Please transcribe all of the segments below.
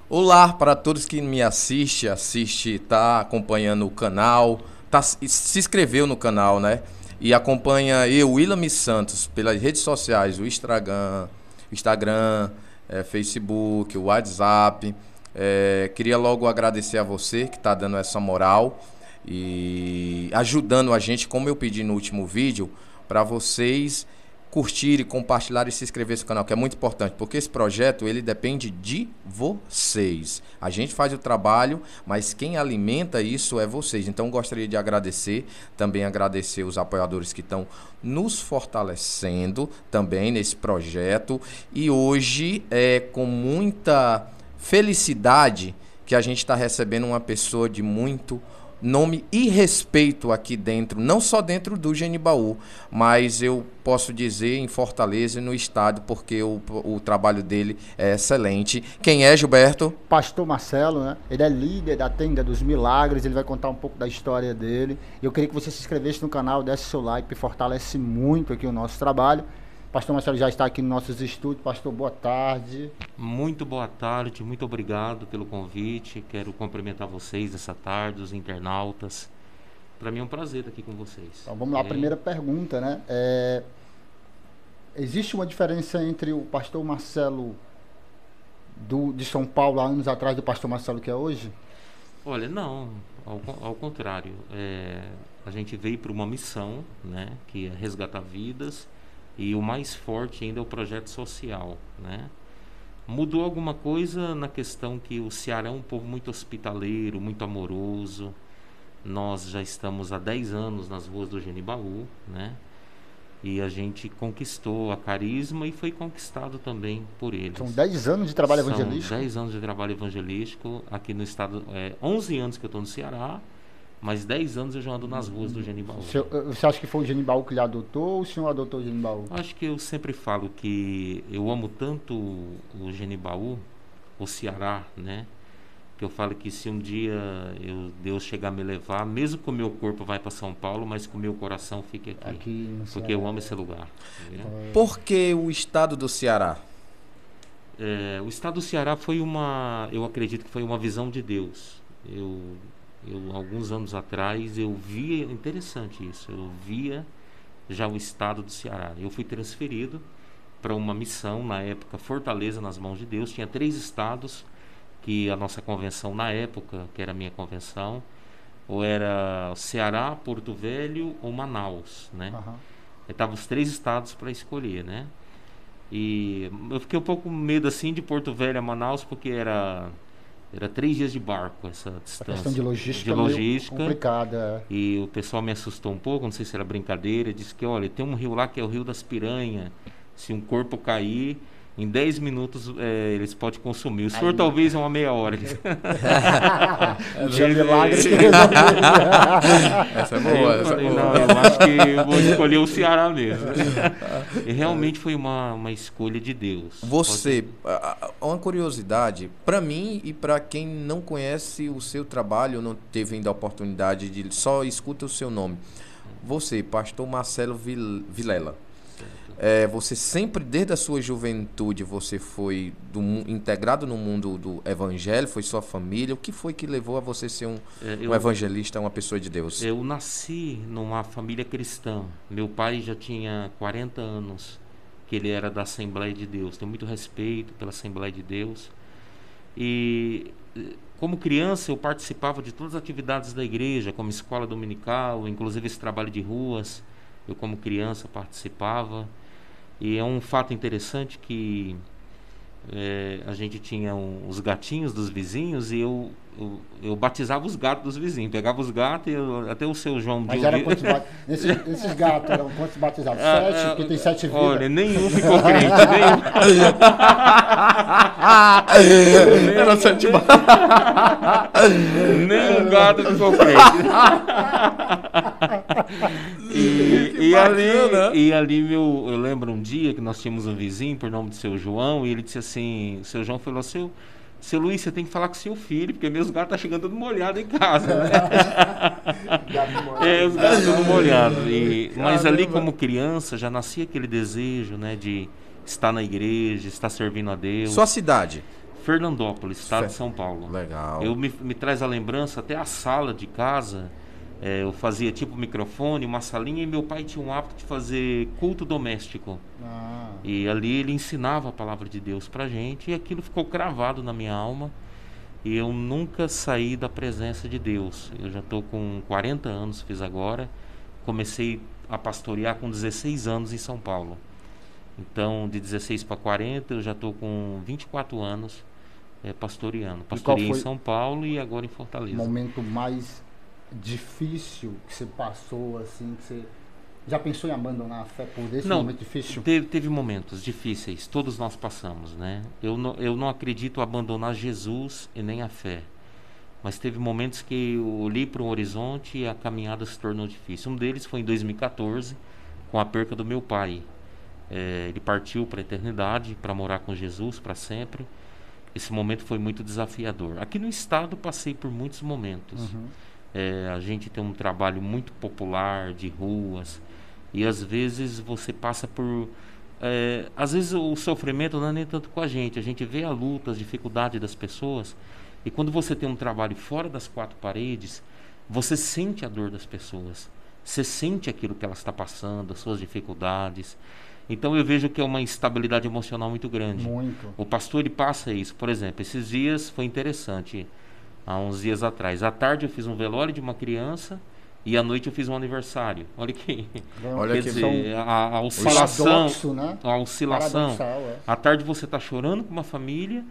Olá para todos que me assiste, tá acompanhando o canal, se inscreveu no canal, né? E acompanha eu, Willam Santos, pelas redes sociais, o Instagram, Facebook, o WhatsApp. Queria logo agradecer a você que está dando essa moral e ajudando a gente, como eu pedi no último vídeo, para vocês curtir, compartilhar e se inscrever no canal, que é muito importante, porque esse projeto ele depende de vocês. A gente faz o trabalho, mas quem alimenta isso é vocês. Então gostaria de agradecer, também agradecer os apoiadores que estão nos fortalecendo também nesse projeto. E hoje é com muita felicidade que a gente está recebendo uma pessoa de muito nome e respeito aqui dentro, não só dentro do Genibaú, mas eu posso dizer em Fortaleza e no estado, porque o trabalho dele é excelente. Quem é, Gilberto? Pastor Marcelo, né? Ele é líder da Tenda dos Milagres, ele vai contar um pouco da história dele. Eu queria que você se inscrevesse no canal, desse seu like, fortalece muito aqui o nosso trabalho. Pastor Marcelo já está aqui nos nossos estúdios. Pastor, boa tarde. Muito boa tarde, muito obrigado pelo convite. Quero cumprimentar vocês essa tarde, os internautas. Para mim é um prazer estar aqui com vocês. Então vamos lá, a primeira pergunta, né? Existe uma diferença entre o pastor Marcelo de São Paulo há anos atrás do pastor Marcelo que é hoje? Olha, não, ao contrário. A gente veio para uma missão, né, que é resgatar vidas. E o mais forte ainda é o projeto social, né? Mudou alguma coisa na questão que o Ceará é um povo muito hospitaleiro, muito amoroso. Nós já estamos há 10 anos nas ruas do Genibaú, né? E a gente conquistou a Carisma e foi conquistado também por eles. São 10 anos de trabalho evangelístico? São 10 anos de trabalho evangelístico aqui no estado. 11 anos que eu estou no Ceará. Mas 10 anos eu já ando nas ruas do Genibaú. Você acha que foi o Genibaú que lhe adotou ou o senhor adotou o Genibaú? Acho que eu sempre falo que eu amo tanto o Genibaú, o Ceará, né? Que eu falo que se um dia Deus chegar a me levar, mesmo que o meu corpo vai para São Paulo, mas que o meu coração fique aqui porque eu amo esse lugar. Por que o estado do Ceará? O estado do Ceará foi eu acredito que foi uma visão de Deus. Alguns anos atrás, eu via, interessante isso, eu via já o estado do Ceará. Eu fui transferido para uma missão, na época, Fortaleza nas mãos de Deus. Tinha 3 estados que a nossa convenção, na época, que era a minha convenção, ou era Ceará, Porto Velho ou Manaus, né? Estavam os 3 estados para escolher, né? E eu fiquei um pouco com medo, assim, de Porto Velho a Manaus, porque era 3 dias de barco essa distância. A questão de logística complicada. E o pessoal me assustou um pouco, não sei se era brincadeira, disse que, olha, tem um rio lá que é o Rio das Piranhas, se um corpo cair, em 10 minutos eles podem consumir. O senhor talvez é uma meia hora. Essa é boa, essa é boa. Não, eu acho que eu vou escolher o Ceará mesmo. E realmente foi uma escolha de Deus. Uma curiosidade, para mim e para quem não conhece o seu trabalho, não teve ainda a oportunidade de só escuta o seu nome. Você, pastor Marcelo Vilela. Você sempre, desde a sua juventude, você foi integrado no mundo do evangelho, foi sua família? O que foi que levou a você ser um evangelista, uma pessoa de Deus? Eu nasci numa família cristã. Meu pai já tinha 40 anos, que ele era da Assembleia de Deus. Tenho muito respeito pela Assembleia de Deus. E como criança eu participava de todas as atividades da igreja, como escola dominical, inclusive esse trabalho de ruas. Eu como criança participava. E é um fato interessante que a gente tinha os gatinhos dos vizinhos e eu batizava os gatos dos vizinhos. Pegava os gatos e até o seu João... Mas eram quantos esses gatos eram quantos batizados? 7? Porque tem 7 vidas. Olha, nenhum ficou crente. Era 7 nenhum gato ficou crente. E ali eu lembro um dia que nós tínhamos um vizinho por nome de seu João, e ele disse assim, o seu João falou, seu Luiz, você tem que falar com seu filho, porque meus gatos tá chegando todo molhado em casa, né? Os gatos todo molhados. Mas ali como criança já nascia aquele desejo, né, de estar na igreja, estar servindo a Deus. Sua cidade? Fernandópolis, estado de São Paulo. Legal. Me traz a lembrança, até a sala de casa, eu fazia tipo microfone, uma salinha, e meu pai tinha um hábito de fazer culto doméstico. E ali ele ensinava a palavra de Deus pra gente, e aquilo ficou cravado na minha alma. E eu nunca saí da presença de Deus. Eu já estou com 40 anos, fiz agora. Comecei a pastorear com 16 anos em São Paulo. Então, de 16 para 40, eu já estou com 24 anos pastoreando. Pastorei em São Paulo e agora em Fortaleza. O momento mais difícil que você passou, assim, que você já pensou em abandonar a fé por esse momento difícil? Teve momentos difíceis, todos nós passamos, né? Eu não acredito abandonar Jesus e nem a fé. Mas teve momentos que eu olhei para um horizonte e a caminhada se tornou difícil. Um deles foi em 2014, com a perca do meu pai. Ele partiu para a eternidade, para morar com Jesus para sempre. Esse momento foi muito desafiador. Aqui no estado passei por muitos momentos. A gente tem um trabalho muito popular, de ruas, e às vezes você passa por... às vezes o sofrimento não é nem tanto com a gente vê a luta, as dificuldades das pessoas, e quando você tem um trabalho fora das quatro paredes, você sente a dor das pessoas, você sente aquilo que elas estão passando, as suas dificuldades. Então eu vejo que é uma instabilidade emocional muito grande. Muito. O pastor, ele passa isso. Por exemplo, esses dias foi interessante, há uns dias atrás. À tarde eu fiz um velório de uma criança e à noite eu fiz um aniversário. Olha que... Olha quer que dizer, a oscilação. Paradoxo, né? A oscilação. Paradoxal, À tarde você está chorando com uma família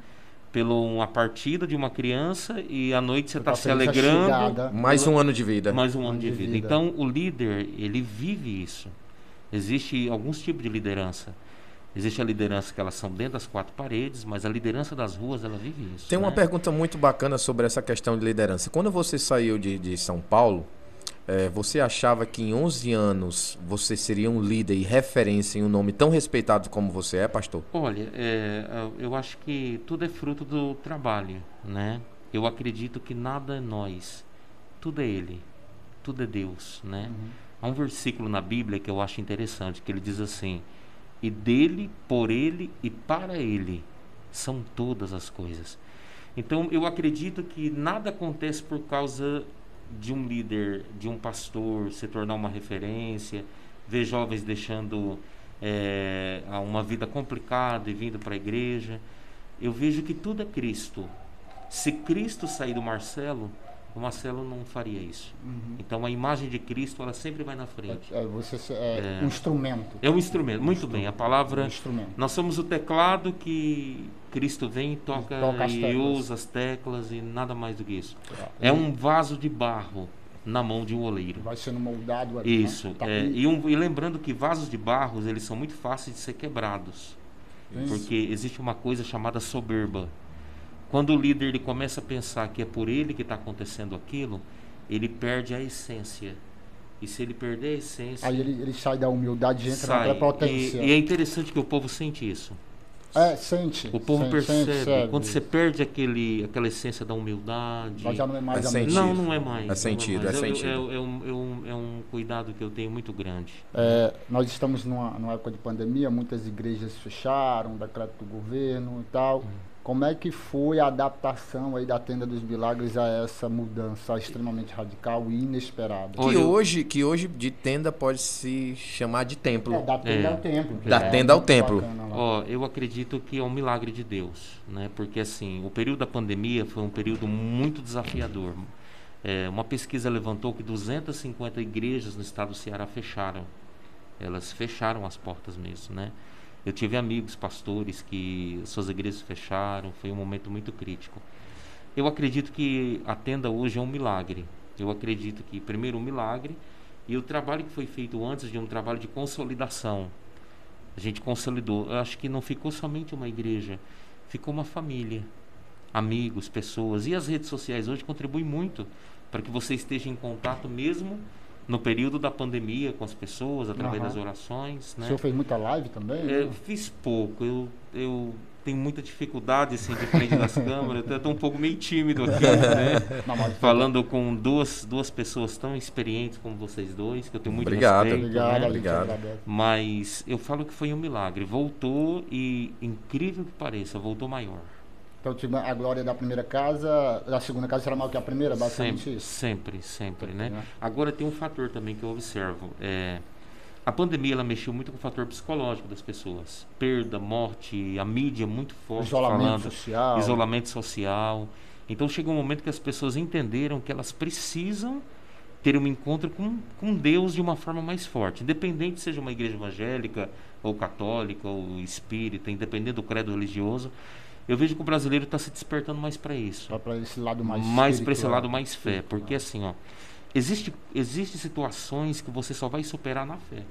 pela uma partida de uma criança e à noite você está se alegrando. Mais um ano de vida. Mais um ano de vida. Então o líder, ele vive isso. Existe alguns tipos de liderança. Existe a liderança que elas são dentro das quatro paredes, mas a liderança das ruas, ela vive isso. Tem uma pergunta muito bacana sobre essa questão de liderança. Quando você saiu de São Paulo, você achava que em 11 anos você seria um líder e referência em um nome tão respeitado como você é, pastor? Olha, eu acho que tudo é fruto do trabalho, né? Eu acredito que nada é nós, tudo é Ele, tudo é Deus, né? Há um versículo na Bíblia que eu acho interessante, que ele diz assim: e dele, por ele e para ele são todas as coisas. Então eu acredito que nada acontece por causa de um líder, de um pastor se tornar uma referência, ver jovens deixando uma vida complicada e vindo para a igreja. Eu vejo que tudo é Cristo. Se Cristo sair do Marcelo, o Marcelo não faria isso. Então a imagem de Cristo, ela sempre vai na frente. Um instrumento. É um instrumento, muito bem. A palavra, nós somos o teclado que Cristo vem e toca e usa as teclas e nada mais do que isso. É um vaso de barro na mão de um oleiro. Vai sendo moldado ali. Isso. Né? E lembrando que vasos de barro, eles são muito fáceis de ser quebrados. Porque existe uma coisa chamada soberba. Quando o líder ele começa a pensar que é por ele que está acontecendo aquilo, ele perde a essência. E se ele perder a essência... Aí ele sai da humildade e entra na prepotência. E é interessante que o povo sente isso. Sente. O povo percebe. Quando você perde aquela essência da humildade... Mas já não é mais não é mais. É sentido, é sentido. É um cuidado que eu tenho muito grande. Nós estamos numa época de pandemia, muitas igrejas fecharam, decreto do governo e tal... Como é que foi a adaptação aí da Tenda dos Milagres a essa mudança extremamente radical e inesperada? Que hoje de tenda pode se chamar de templo. Da tenda ao templo. Da tenda ao templo. Eu acredito que é um milagre de Deus, né? Porque assim, o período da pandemia foi um período muito desafiador. Uma pesquisa levantou que 250 igrejas no estado do Ceará fecharam. Elas fecharam as portas mesmo, né? Eu tive amigos, pastores, que suas igrejas fecharam, foi um momento muito crítico. Eu acredito que a tenda hoje é um milagre. Eu acredito que, primeiro, um milagre, e o trabalho que foi feito antes de um trabalho de consolidação. A gente consolidou. Eu acho que não ficou somente uma igreja, ficou uma família, amigos, pessoas. E as redes sociais hoje contribuem muito para que você esteja em contato mesmo no período da pandemia com as pessoas, através das orações, né? O senhor fez muita live também? Fiz pouco. Eu tenho muita dificuldade assim, de frente das câmeras. Eu estou um pouco meio tímido aqui, né? Falando com duas pessoas tão experientes como vocês dois, que eu tenho muito respeito. Obrigado. Mas eu falo que foi um milagre. Voltou e, incrível que pareça, voltou maior. Então, tipo, a glória da primeira casa, da segunda casa será maior que a primeira, basicamente Sempre, isso? sempre, sempre, né? Agora tem um fator também que eu observo. A pandemia ela mexeu muito com o fator psicológico das pessoas. Perda, morte, a mídia muito forte Isolamento falando. social. Isolamento social. Então chega um momento que as pessoas entenderam que elas precisam ter um encontro com Deus de uma forma mais forte. Independente seja uma igreja evangélica, ou católica, ou espírita, independente do credo religioso, eu vejo que o brasileiro está se despertando mais para isso. Só para esse lado mais para esse lado mais fé. espiritual. Porque assim, ó, existe situações que você só vai superar na fé.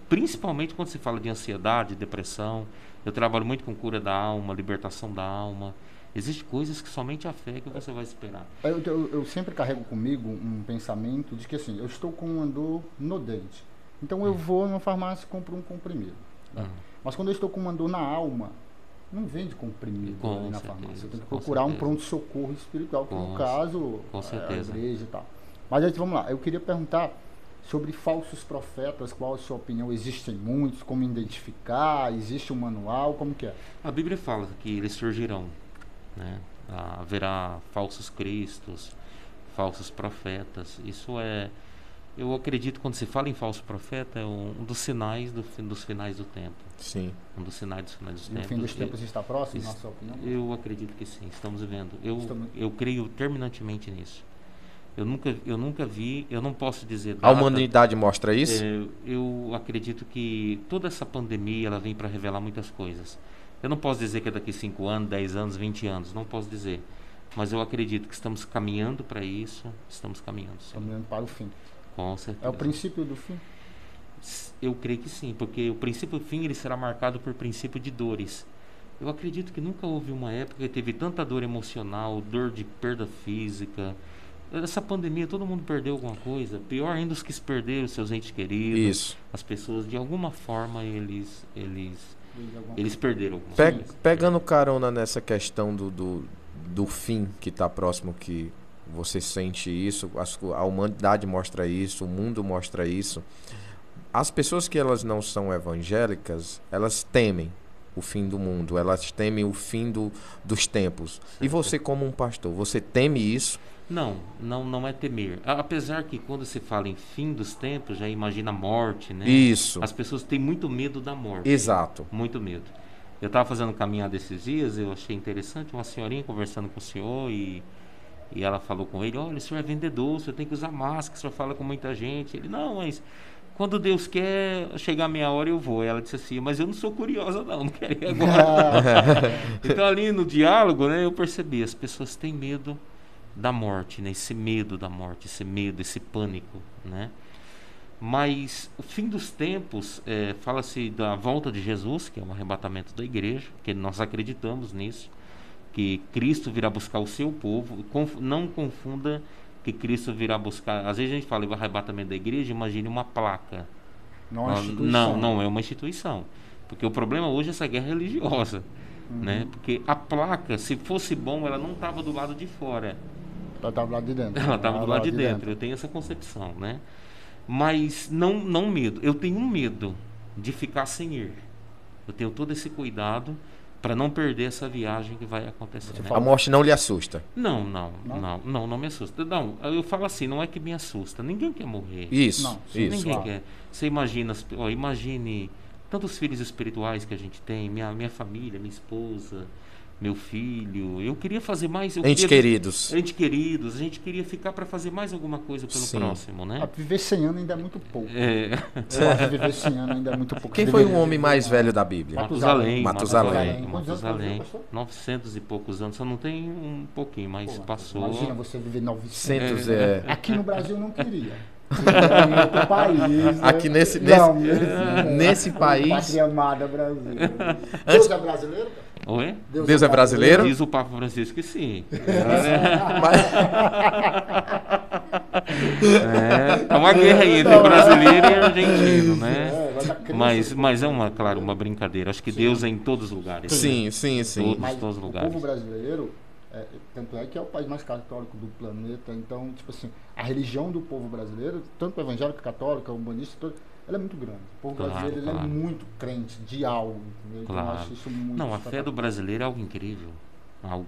Principalmente quando se fala de ansiedade, depressão. Eu trabalho muito com cura da alma, libertação da alma. Existem coisas que somente a fé que você vai superar. Eu sempre carrego comigo um pensamento de que assim, eu estou com uma dor no dente. Então eu vou numa farmácia e compro um comprimido. Né? Mas quando eu estou com uma dor na alma, não vende comprimido ali na farmácia. Eu tenho que procurar um pronto-socorro espiritual, que no caso é a igreja e tal. Mas aí, vamos lá, eu queria perguntar sobre falsos profetas, qual a sua opinião? Existem muitos, como identificar? Existe um manual? Como que é? A Bíblia fala que eles surgirão, né? Haverá falsos cristos, falsos profetas. Isso eu acredito que quando se fala em falso profeta é um dos sinais dos finais do tempo. Sim. Um dos sinais dos finais do tempo. O fim dos tempos está próximo, na sua opinião? Eu acredito que sim, estamos vivendo. Eu creio terminantemente nisso. Eu nunca vi, eu não posso dizer data. A humanidade mostra isso? Eu acredito que toda essa pandemia ela vem para revelar muitas coisas. Eu não posso dizer que é daqui 5 anos, 10 anos, 20 anos, não posso dizer. Mas eu acredito que estamos caminhando para isso, estamos caminhando. Sim. Caminhando para o fim. Com certeza. É o princípio do fim? Eu creio que sim, porque o princípio do fim ele será marcado por princípio de dores. Eu acredito que nunca houve uma época que teve tanta dor emocional, dor de perda física. Essa pandemia todo mundo perdeu alguma coisa. Pior ainda os que se perderam, seus entes queridos. Isso. As pessoas, de alguma forma, eles perderam alguma coisa. Pegando carona nessa questão do fim que está próximo, que você sente isso, a humanidade mostra isso, o mundo mostra isso. As pessoas que elas não são evangélicas, elas temem o fim do mundo, elas temem o fim dos tempos. E você como um pastor, você teme isso? Não é temer. Apesar que quando se fala em fim dos tempos, já imagina a morte, né? Isso. As pessoas têm muito medo da morte. Exato. Muito medo. Eu estava fazendo caminhada esses dias, eu achei interessante, uma senhorinha conversando com o senhor e ela falou com ele, olha, o senhor é vendedor, o senhor tem que usar máscara, o senhor fala com muita gente. Ele, não, mas quando Deus quer chegar a minha hora eu vou. Ela disse assim, mas eu não sou curiosa não quero ir agora. Então ali no diálogo, né, eu percebi, as pessoas têm medo da morte, né? Esse medo da morte, esse medo, esse pânico, né? Mas o fim dos tempos, fala-se da volta de Jesus, que é um arrebatamento da igreja, que nós acreditamos nisso, que Cristo virá buscar o seu povo. Não confunda que Cristo virá buscar. Às vezes a gente fala em arrebatamento da igreja, imagine uma placa. Não é uma instituição. Porque o problema hoje é essa guerra religiosa, né? Porque a placa, se fosse bom, ela não estava do lado de fora. Ela estava do lado de dentro. Ela estava do lado de dentro. Eu tenho essa concepção, né? Mas não medo. Eu tenho um medo de ficar sem ir. Eu tenho todo esse cuidado para não perder essa viagem que vai acontecer. Né? A morte não lhe assusta? Não me assusta. Não, eu falo assim, não é que me assusta. Ninguém quer morrer. Isso. Ninguém quer. Você imagine tantos filhos espirituais que a gente tem, minha família, minha esposa, meu filho. Eu queria fazer mais. Entes queridos. A gente queria ficar para fazer mais alguma coisa pelo próximo, né? Viver 100 anos ainda é muito pouco. Eu acho que viver 100 anos ainda é muito pouco. Quem foi o homem mais velho da Bíblia? Matusalém. 900 e poucos anos. Só não tem um pouquinho, mas passou. Imagina você viver 900. Aqui no Brasil eu não queria. Em outro país, né? Aqui nesse país. Pátria amada Brasil. Deus é brasileiro? Oi? Deus é brasileiro? Diz o Papa Francisco que sim. É uma guerra aí entre brasileiro e argentino, né? Mas é uma brincadeira. Acho que Deus é em todos os lugares. Sim. Todos os lugares. O povo brasileiro, tanto é que é o país mais católico do planeta. Então, tipo assim, a religião do povo brasileiro, tanto evangélica, católica, humanista, ela é muito grande. O povo Claro, brasileiro ele é claro. muito crente de algo, entendeu? Então eu Claro. acho isso muito Não, a fé do espetacular. brasileiro é algo incrível.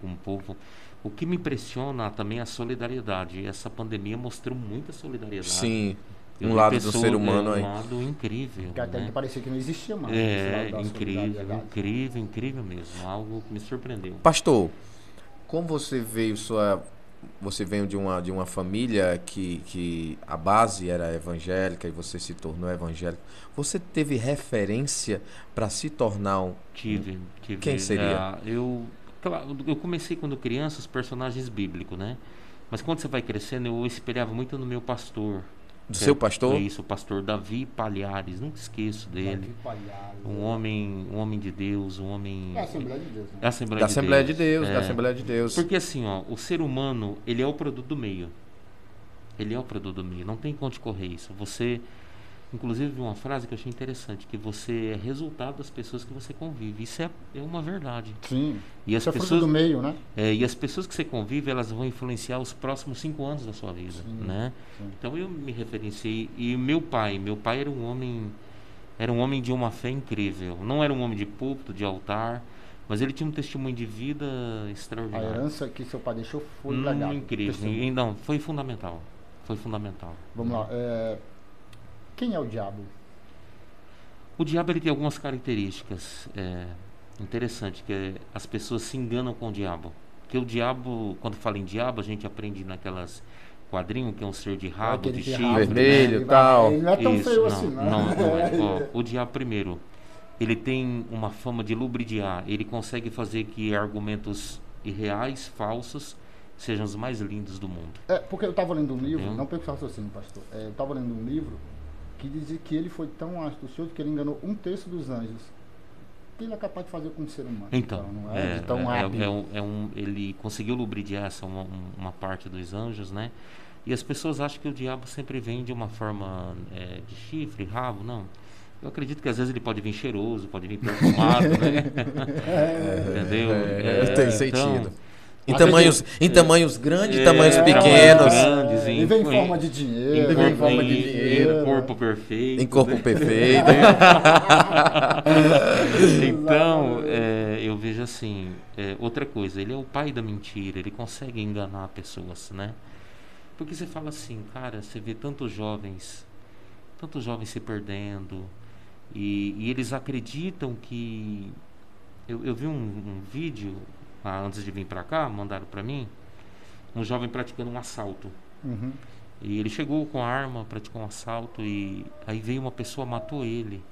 Um povo. O que me impressiona também é a solidariedade. E essa pandemia mostrou muita solidariedade. Sim, Eu um vi lado do pessoas, ser humano um aí. lado incrível. Que até né? que parecia que não existia mais. esse lado É, da incrível, solidariedade. incrível, incrível mesmo. Algo que me surpreendeu. Pastor, como você veio de uma família que a base era evangélica e você se tornou evangélico. Você teve referência para se tornar um... Tive. Quem seria? Eu comecei quando criança os personagens bíblicos, né? Mas quando você vai crescendo, eu espelhava muito no meu pastor. Do que seu é- pastor? É isso, o pastor Davi Palhares, nunca esqueço dele. Davi Palhares, Um homem de Deus, um homem... É a Assembleia de Deus, né? É a Assembleia Da de Assembleia de Deus. Deus, da É. Assembleia de Deus. Porque assim, ó, o ser humano, ele é o produto do meio. Ele é o produto do meio, não tem como correr isso. Você, inclusive, vi uma frase que eu achei interessante, que você é resultado das pessoas que você convive. Isso é uma verdade. Sim. E as Isso é fruto pessoas, do meio, né? e as pessoas que você convive, elas vão influenciar os próximos 5 anos da sua vida, Sim, né? sim. Então eu me referenciei e meu pai era um homem de uma fé incrível. Não era um homem de púlpito, de altar, mas ele tinha um testemunho de vida A extraordinário. herança que seu pai deixou foi legal. Incrível. Testemunho. E não, foi fundamental. Foi fundamental. Vamos lá. Quem é o diabo? O diabo ele tem algumas características interessantes, que as pessoas se enganam com o diabo. Porque o diabo, quando fala em diabo, a gente aprende naquelas quadrinhos que é um ser de rabo, Aquele de que chifre. rabo, vermelho, né? tal. Ele não é tão Isso, feio não, assim, não. não é. Ó, o diabo, primeiro, ele tem uma fama de lubridiar. Ele consegue fazer que argumentos irreais, falsos, sejam os mais lindos do mundo. Porque eu estava lendo um livro, Entendeu? não perco o raciocínio, pastor. Eu estava lendo um livro que dizia que ele foi tão astucioso que ele enganou 1/3 dos anjos. O que ele é capaz de fazer com um ser humano? Então, não é, de tão hábil. ele conseguiu lubridiar uma parte dos anjos, né? E as pessoas acham que o diabo sempre vem de uma forma de chifre, rabo, não. Eu acredito que às vezes ele pode vir cheiroso, pode vir perfumado, né? Entendeu? Tem Então, sentido. Em Às tamanhos grandes, tamanhos pequenos. Grandes, Ele vem em forma de dinheiro. Ele vem em forma de dinheiro. Em corpo perfeito. Em corpo né? perfeito. Então, eu vejo assim, outra coisa, ele é o pai da mentira, ele consegue enganar pessoas, né? Porque você fala assim, cara, você vê tantos jovens se perdendo, e eles acreditam que... Eu vi um vídeo, antes de vir pra cá, mandaram pra mim, um jovem praticando um assalto. Uhum. E ele chegou com a arma, praticou um assalto, e aí veio uma pessoa, matou ele.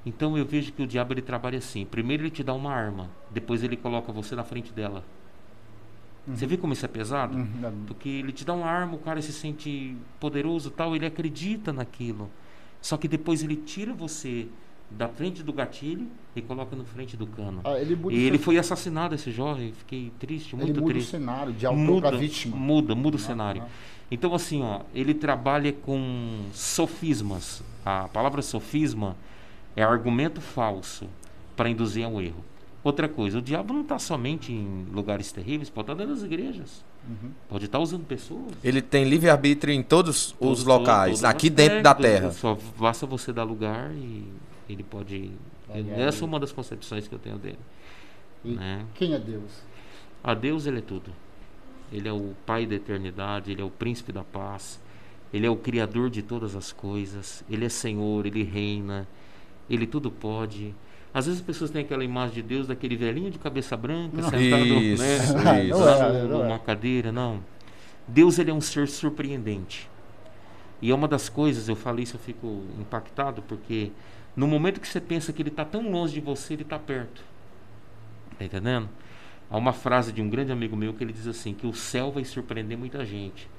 Então eu vejo que o diabo ele trabalha assim. Primeiro ele te dá uma arma, depois ele coloca você na frente dela. Você vê como isso é pesado? Uhum. Porque ele te dá uma arma, o cara se sente poderoso e tal, ele acredita naquilo. Só que depois ele tira você da frente do gatilho e coloca no frente do cano. Ele muda, E ele foi assassinado, esse jovem. Fiquei triste, muito ele muda triste. o cenário de autor para vítima. Muda o cenário. Então, assim, ó, ele trabalha com sofismas. A palavra sofisma é argumento falso para induzir ao erro. Outra coisa, o diabo não está somente em lugares terríveis, pode estar dentro das igrejas. Pode estar usando pessoas. Ele tem livre-arbítrio em todos os locais, aqui dentro da terra. Só basta você dar lugar e ele pode... Essa é uma das concepções que eu tenho dele. E né? quem é Deus? A Deus ele é tudo. Ele é o Pai da eternidade, ele é o Príncipe da paz, ele é o Criador de todas as coisas, ele é Senhor, ele reina, ele tudo pode. Às vezes as pessoas têm aquela imagem de Deus daquele velhinho de cabeça branca, sentado Isso, né, isso. numa cadeira, não. Deus ele é um ser surpreendente. E é uma das coisas, eu falei isso, eu fico impactado, porque no momento que você pensa que ele está tão longe de você, ele está perto. Está entendendo? Há uma frase de um grande amigo meu que ele diz assim, que o céu vai surpreender muita gente.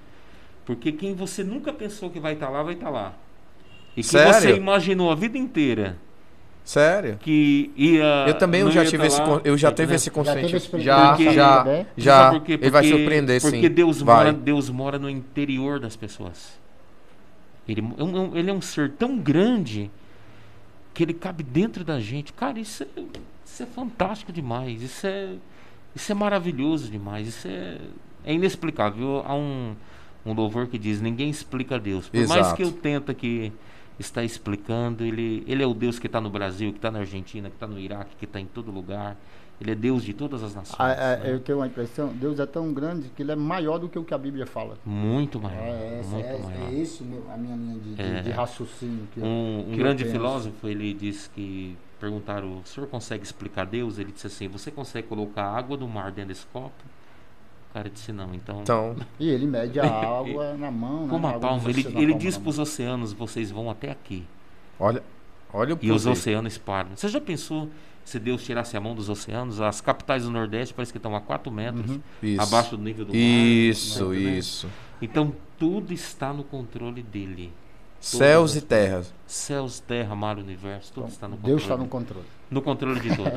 Porque quem você nunca pensou que vai estar lá, vai estar lá. E que Sério? você imaginou a vida inteira Sério? que ia... Eu também não já ia tive tá esse, lá, eu já tá teve entendendo? esse Já teve conceito. esse Já, princípio, já, né? já. Sabe por quê? Ele vai surpreender, sim. Porque Vai. Deus mora no interior das pessoas. Ele é um ser tão grande que ele cabe dentro da gente. Cara, isso é fantástico demais. Isso é maravilhoso demais. Isso é inexplicável. Há um louvor que diz: ninguém explica Deus. Por mais Exato. que eu tente que está explicando. Ele é o Deus que está no Brasil, que está na Argentina, que está no Iraque, que está em todo lugar. Ele é Deus de todas as nações. Né? Eu tenho uma impressão, Deus é tão grande que ele é maior do que o que a Bíblia fala. Muito maior. Maior. É isso a minha linha de raciocínio. Um grande filósofo, ele disse que, perguntaram, o senhor consegue explicar Deus? Ele disse assim, você consegue colocar a água do mar dentro desse copo? O cara disse não, então... E ele mede a água na mão, com uma palma. Ele diz para os oceanos, vocês vão até aqui. Olha o poder. E os oceanos param. Você já pensou se Deus tirasse a mão dos oceanos? As capitais do Nordeste parece que estão a 4 metros abaixo do nível do mar. Isso. Então tudo está no controle dele. Céus e terras. Céus, terra, mar, universo, tudo está no controle. Deus está no controle. No controle de tudo.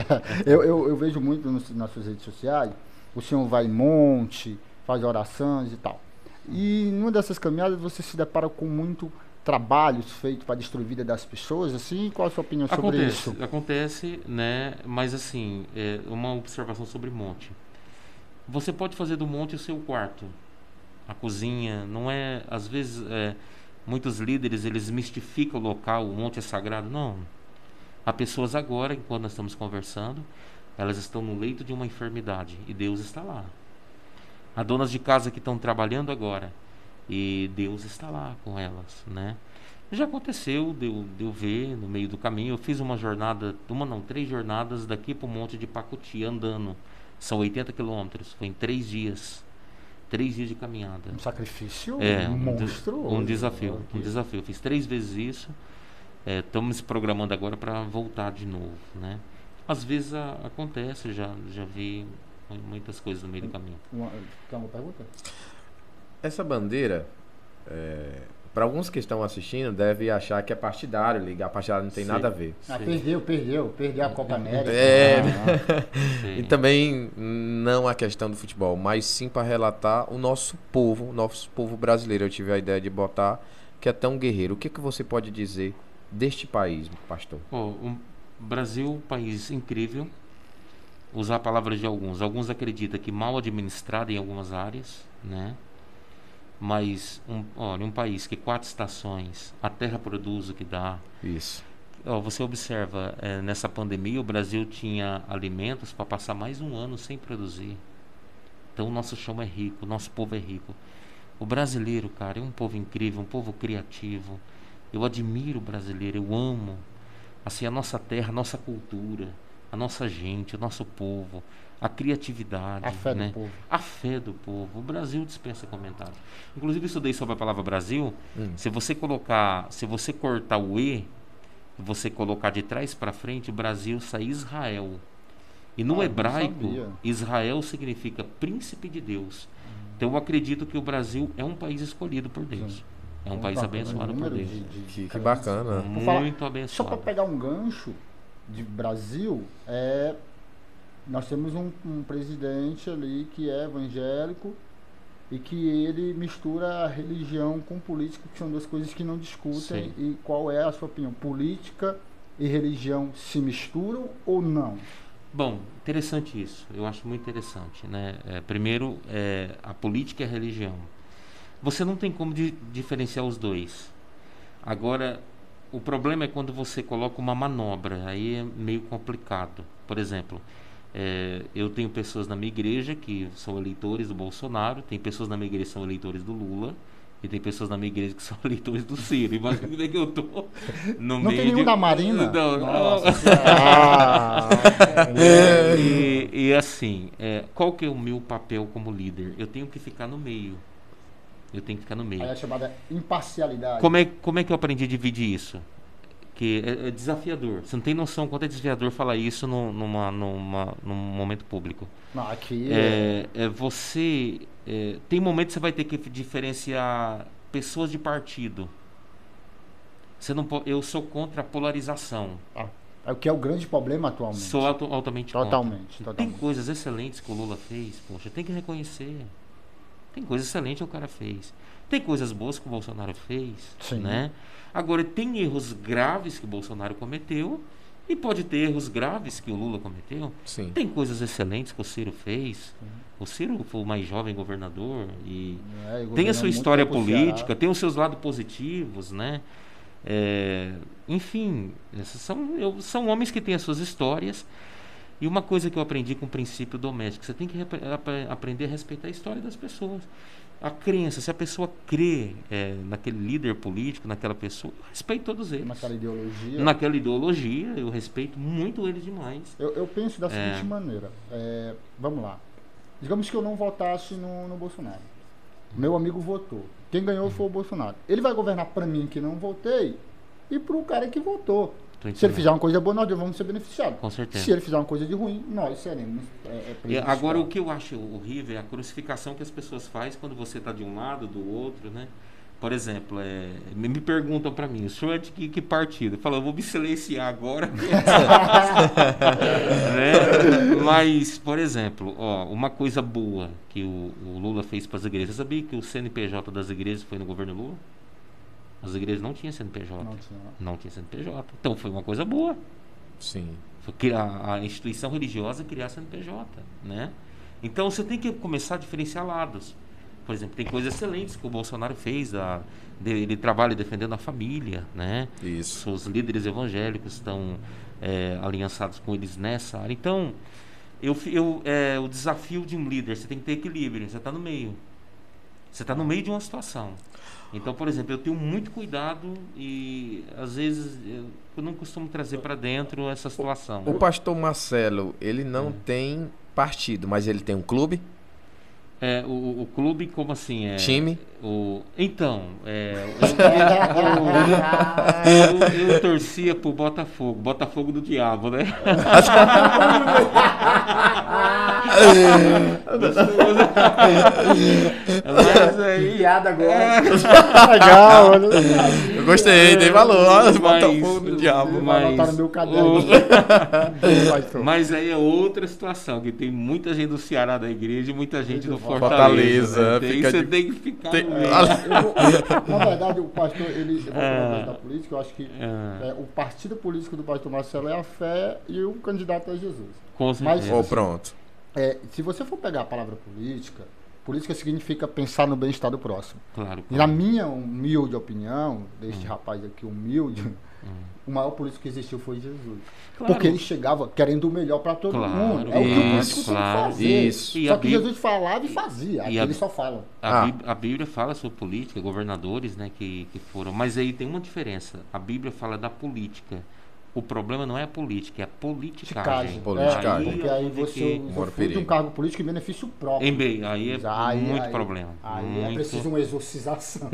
eu vejo muito nas suas redes sociais, o senhor vai em monte, faz orações e tal. E numa dessas caminhadas você se depara com muito trabalhos feitos para destruir a vida das pessoas, assim, qual a sua opinião sobre isso? Acontece, né? Mas assim, uma observação sobre monte. Você pode fazer do monte o seu quarto, a cozinha, não é, às vezes, muitos líderes, eles mistificam o local, o monte é sagrado, não. Há pessoas agora, enquanto nós estamos conversando, elas estão no leito de uma enfermidade e Deus está lá. Há donas de casa que estão trabalhando agora e Deus está lá com elas, né? Já aconteceu de eu ver no meio do caminho. Eu fiz uma jornada, 3 jornadas daqui para o Monte de Pacuti, andando. São 80 quilômetros, foi em 3 dias. 3 dias de caminhada. Um sacrifício monstruoso. Um desafio. Eu fiz 3 vezes isso. Estamos programando agora para voltar de novo, né? Às vezes acontece, já vi muitas coisas no meio do caminho. Quer uma pergunta? Essa bandeira, para alguns que estão assistindo, deve achar que é partidário, ligar partidário não tem nada a ver. Perdeu a Copa América. E também não a questão do futebol, mas sim para relatar o nosso povo brasileiro. Eu tive a ideia de botar que é tão guerreiro. O que você pode dizer deste país, pastor? O Brasil, um país incrível. Usar palavras de alguns. Alguns acreditam que mal administrado em algumas áreas, né? Mas um país que 4 estações, a terra produz o que dá. Isso. Você observa, nessa pandemia o Brasil tinha alimentos para passar mais um ano sem produzir. Então o nosso chão é rico, o nosso povo é rico. O brasileiro, cara, é um povo incrível, um povo criativo. Eu admiro o brasileiro, eu amo assim, a nossa terra, a nossa cultura, a nossa gente, o nosso povo, a criatividade, a fé né? do povo. A fé do povo. O Brasil dispensa comentário. Inclusive, eu estudei sobre a palavra Brasil. Se você cortar o E, você colocar de trás para frente, o Brasil sai Israel. E no hebraico, Israel significa príncipe de Deus. Então, eu acredito que o Brasil é um país escolhido por Deus. É um país abençoado por Deus. Que bacana. Muito abençoado. Só para pegar um gancho de Brasil, nós temos um presidente ali que é evangélico e que ele mistura a religião com política, que são 2 coisas que não discutem. Sim. E qual é a sua opinião? Política e religião se misturam ou não? Bom, interessante isso. Eu acho muito interessante, né? Primeiro, a política e a religião. Você não tem como diferenciar os dois. Agora, o problema é quando você coloca uma manobra. Aí é meio complicado. Por exemplo, eu tenho pessoas na minha igreja que são eleitores do Bolsonaro, tem pessoas na minha igreja que são eleitores do Lula, e tem pessoas na minha igreja que são eleitores do Ciro. Imagina como é que eu tô no não meio tem nenhum da Marina? Não. Nossa. E assim, qual que é o meu papel como líder? Eu tenho que ficar no meio. Aí é chamada imparcialidade. Como é que eu aprendi a dividir isso? Que é desafiador. Você não tem noção quanto é desafiador falar isso num momento público. Não, aqui você tem momentos que você vai ter que diferenciar pessoas de partido. Eu sou contra a polarização. É o que é o grande problema atualmente. Sou altamente Totalmente. Tem coisas excelentes que o Lula fez, poxa, tem que reconhecer. Tem coisas excelentes que o cara fez. Tem coisas boas que o Bolsonaro fez. Sim. Né? Agora, tem erros graves que o Bolsonaro cometeu e pode ter erros graves que o Lula cometeu. Sim. Tem coisas excelentes que o Ciro fez. O Ciro foi o mais jovem governador e tem a sua história política, tem os seus lados positivos, né? Enfim, são homens que têm as suas histórias. E uma coisa que eu aprendi com o princípio doméstico, você tem que aprender a respeitar a história das pessoas. A crença, se a pessoa crê naquele líder político, naquela pessoa, eu respeito todos eles. Naquela ideologia, eu respeito muito eles demais. Eu penso da seguinte maneira, vamos lá. Digamos que eu não votasse no Bolsonaro. Meu amigo votou. Quem ganhou foi o Bolsonaro. Ele vai governar para mim que não votei e para o cara que votou. Se ele fizer uma coisa boa, nós vamos ser beneficiados. Com certeza. Se ele fizer uma coisa de ruim, nós seremos prejudicados. Agora, o que eu acho horrível é a crucificação que as pessoas fazem quando você está de um lado, do outro, né? Por exemplo, me perguntam para mim, o senhor é de que partido? Eu falo, eu vou me silenciar agora. Né? Mas, por exemplo, uma coisa boa que o Lula fez para as igrejas. Você sabia que o CNPJ das igrejas foi no governo Lula? As igrejas não tinham CNPJ. Não tinha CNPJ. Então foi uma coisa boa. Sim. Foi a instituição religiosa criar CNPJ, né? Então você tem que começar a diferenciar lados. Por exemplo, tem coisas excelentes que o Bolsonaro fez. Ele trabalha defendendo a família, né? Isso. Os líderes evangélicos estão aliançados com eles nessa área. Então, o desafio de um líder, você tem que ter equilíbrio. Você está no meio. Você está no meio de uma situação. Então, por exemplo, eu tenho muito cuidado e, às vezes, eu não costumo trazer para dentro essa situação. O pastor Marcelo, ele não tem partido, mas ele tem um clube? O clube, como assim? Time? Então, eu torcia pro Botafogo do diabo, né? Mas aí... Piada agora. Legal, olha. Eu gostei, dei valor. Botafogo do diabo. Vai botar no meu caderno. Mas aí é outra situação, que tem muita gente do Ceará da igreja e muita gente do Fortaleza. Né? Você tem que ficar no meio. Na verdade, o pastor, da política, eu acho que o partido político do pastor Marcelo é a fé e o candidato é Jesus. Com certeza. Mas, pronto. Se você for pegar a palavra política significa pensar no bem-estar do próximo. Claro. E na minha humilde opinião, deste rapaz aqui humilde, o maior político que existiu foi Jesus. Claro. Porque ele chegava querendo o melhor para todo mundo. É o que o político tem que fazer. Isso. Só que Jesus falava e fazia. Aqui eles só falam. A Bíblia fala sobre política, governadores, né, que foram. Mas aí tem uma diferença. A Bíblia fala da política. O problema não é a política, é a politicagem. Politicagem. Porque aí você usufrui de um cargo político em benefício próprio. Aí é muito problema. Aí é preciso uma exorcização.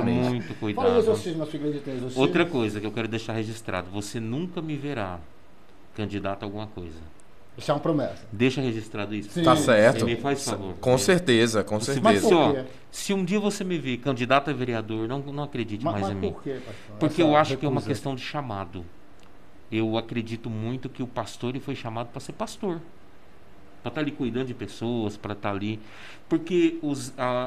Muito cuidado. Fala exorcismo, na sua igreja tem exorcismo. Outra coisa que eu quero deixar registrado, você nunca me verá candidato a alguma coisa. Isso é uma promessa. Deixa registrado isso. Sim. Tá certo. Você me faz favor. Com certeza, com certeza. Mas por quê? Se um dia você me ver candidato a vereador, não acredite mais em mim. Por quê, pastor? Porque eu acho que é uma questão de chamado. Eu acredito muito que o pastor ele foi chamado para ser pastor. Para estar ali cuidando de pessoas, para estar ali. Porque,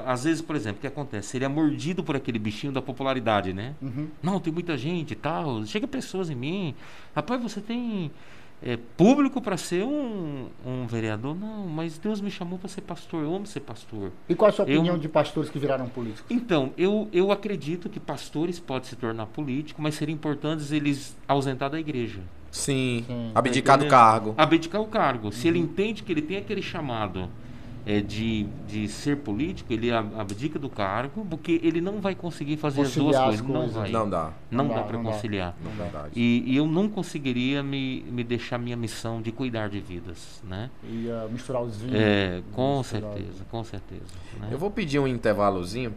às vezes, por exemplo, o que acontece? Ele é mordido por aquele bichinho da popularidade, né? Uhum. Não, tem muita gente e tal. Chega pessoas em mim. Rapaz, você tem público para ser um vereador? Não, mas Deus me chamou para ser pastor. Eu amo ser pastor. E qual a sua opinião de pastores que viraram políticos? Então, eu acredito que pastores podem se tornar políticos, mas seria importante eles ausentar da igreja. Sim. Abdicar do cargo. Abdicar o cargo. Se ele entende que ele tem aquele chamado de ser político, ele abdica do cargo, porque ele não vai conseguir fazer conciliar as duas coisas. Não dá. Não dá para conciliar. Não dá. E eu não conseguiria me deixar minha missão de cuidar de vidas, né? E misturar os vinhos. Com certeza. Né? Eu vou pedir um intervalozinho.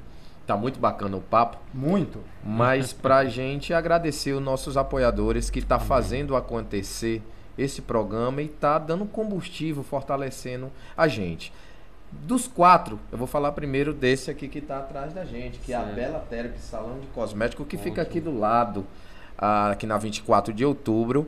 Tá muito bacana o papo. Muito. Mas pra gente agradecer os nossos apoiadores que tá fazendo acontecer esse programa e tá dando combustível, fortalecendo a gente. Dos 4, eu vou falar primeiro desse aqui que tá atrás da gente, que é a Bela Therapy Salão de Cosmético, que fica aqui do lado, aqui na 24 de outubro.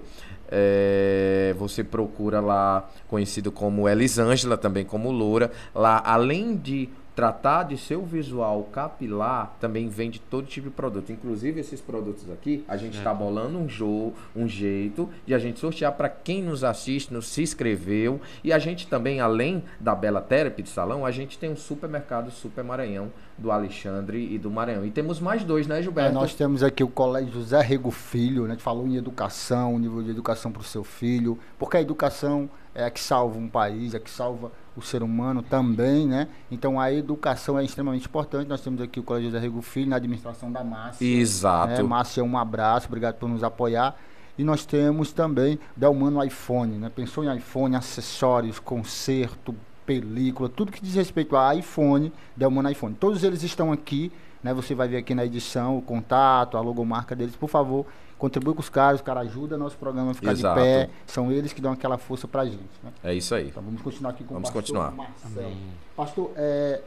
Você procura lá, conhecido como Elisângela, também como Loura. Lá, além de tratar de seu visual capilar, também vende todo tipo de produto. Inclusive, esses produtos aqui, a gente está bolando um jeito de a gente sortear para quem nos assiste, se inscreveu. E a gente também, além da Bela Therapy de Salão, a gente tem um supermercado Super Maranhão, do Alexandre e do Maranhão. E temos mais 2, né, Gilberto? Nós temos aqui o Colégio José Rego Filho, né? A gente falou em educação, o nível de educação para o seu filho, porque a educação é a que salva um país, é a que salva o ser humano também, né? Então a educação é extremamente importante. Nós temos aqui o Colégio José Rego Filho, na administração da Márcia. Exato. Márcia, um abraço, obrigado por nos apoiar. E nós temos também Delmano iPhone, né? Pensou em iPhone, acessórios, conserto, película, tudo que diz respeito a iPhone, Delmano iPhone. Todos eles estão aqui, né? Você vai ver aqui na edição o contato, a logomarca deles. Por favor, contribui com os caras ajudam nosso programa a ficar de pé. São eles que dão aquela força pra gente, né? É isso aí. Então vamos continuar aqui com o pastor Marcelo. Pastor,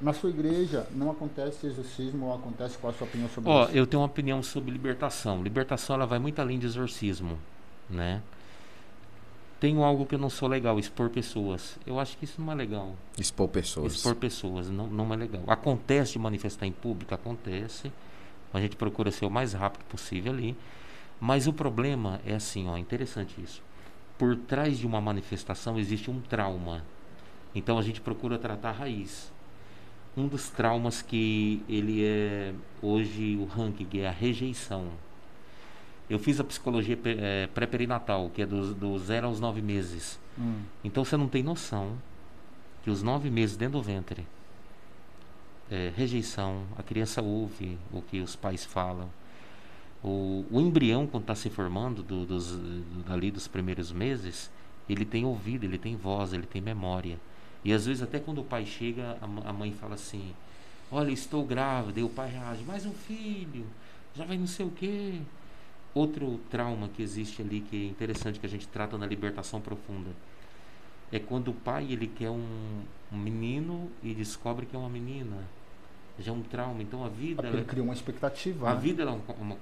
na sua igreja não acontece exorcismo ou acontece? Qual a sua opinião sobre isso? Eu tenho uma opinião sobre libertação. Libertação, ela vai muito além de exorcismo, né? Tenho algo que eu não sou legal, expor pessoas. Eu acho que isso não é legal. Expor pessoas. Expor pessoas, não é legal. Acontece de manifestar em público, acontece. A gente procura ser o mais rápido possível ali. Mas o problema é assim, interessante isso. Por trás de uma manifestação existe um trauma. Então a gente procura tratar a raiz. Um dos traumas que ele é hoje o ranking, que é a rejeição. Eu fiz a psicologia pré-perinatal, que é do 0 aos 9 meses. Então você não tem noção que os 9 meses dentro do ventre, rejeição, a criança ouve o que os pais falam. O embrião, quando está se formando, ali dos primeiros meses, ele tem ouvido, ele tem voz, ele tem memória. E às vezes até quando o pai chega, a mãe fala assim, olha, estou grávida, e o pai reage, mais um filho, já vai não sei o quê. Outro trauma que existe ali, que é interessante, que a gente trata na libertação profunda, é quando o pai ele quer um menino e descobre que é uma menina. Já é um trauma. Então a vida... Ele cria uma expectativa. A vida ela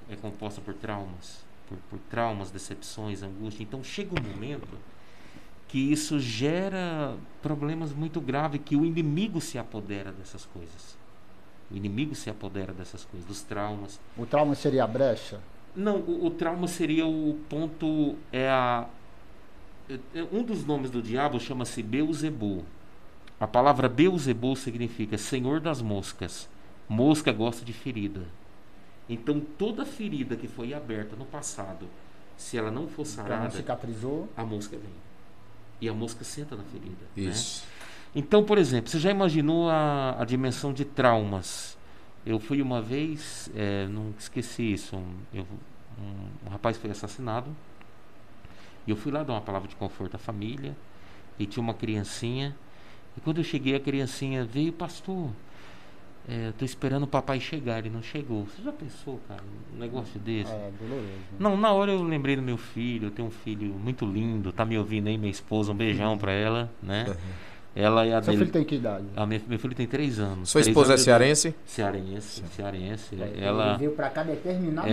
é composta por traumas. Por traumas, decepções, angústia. Então chega um momento que isso gera problemas muito graves, que o inimigo se apodera dessas coisas. O inimigo se apodera dessas coisas, dos traumas. O trauma seria a brecha? Não, o trauma seria o ponto... um dos nomes do diabo chama-se Beuzebu. A palavra Beuzebu significa Senhor das moscas. Mosca gosta de ferida. Então toda ferida que foi aberta no passado, se ela não for sarada, não cicatrizou, a mosca vem. E a mosca senta na ferida. Isso. Né? Então, por exemplo, você já imaginou a dimensão de traumas? Eu fui uma vez, não esqueci isso, um rapaz foi assassinado, e eu fui lá dar uma palavra de conforto à família, e tinha uma criancinha, e quando eu cheguei, a criancinha veio, pastor, estou esperando o papai chegar, ele não chegou. Você já pensou, cara, um negócio desse? Doloroso. Né? Não, na hora eu lembrei do meu filho, eu tenho um filho muito lindo, tá me ouvindo aí, minha esposa, um beijão pra ela, né? Ela e a Seu dele. filho tem que idade? Meu filho tem 3 anos. Sua esposa é cearense? Cearense. Ela Ela veio pra cá determinado.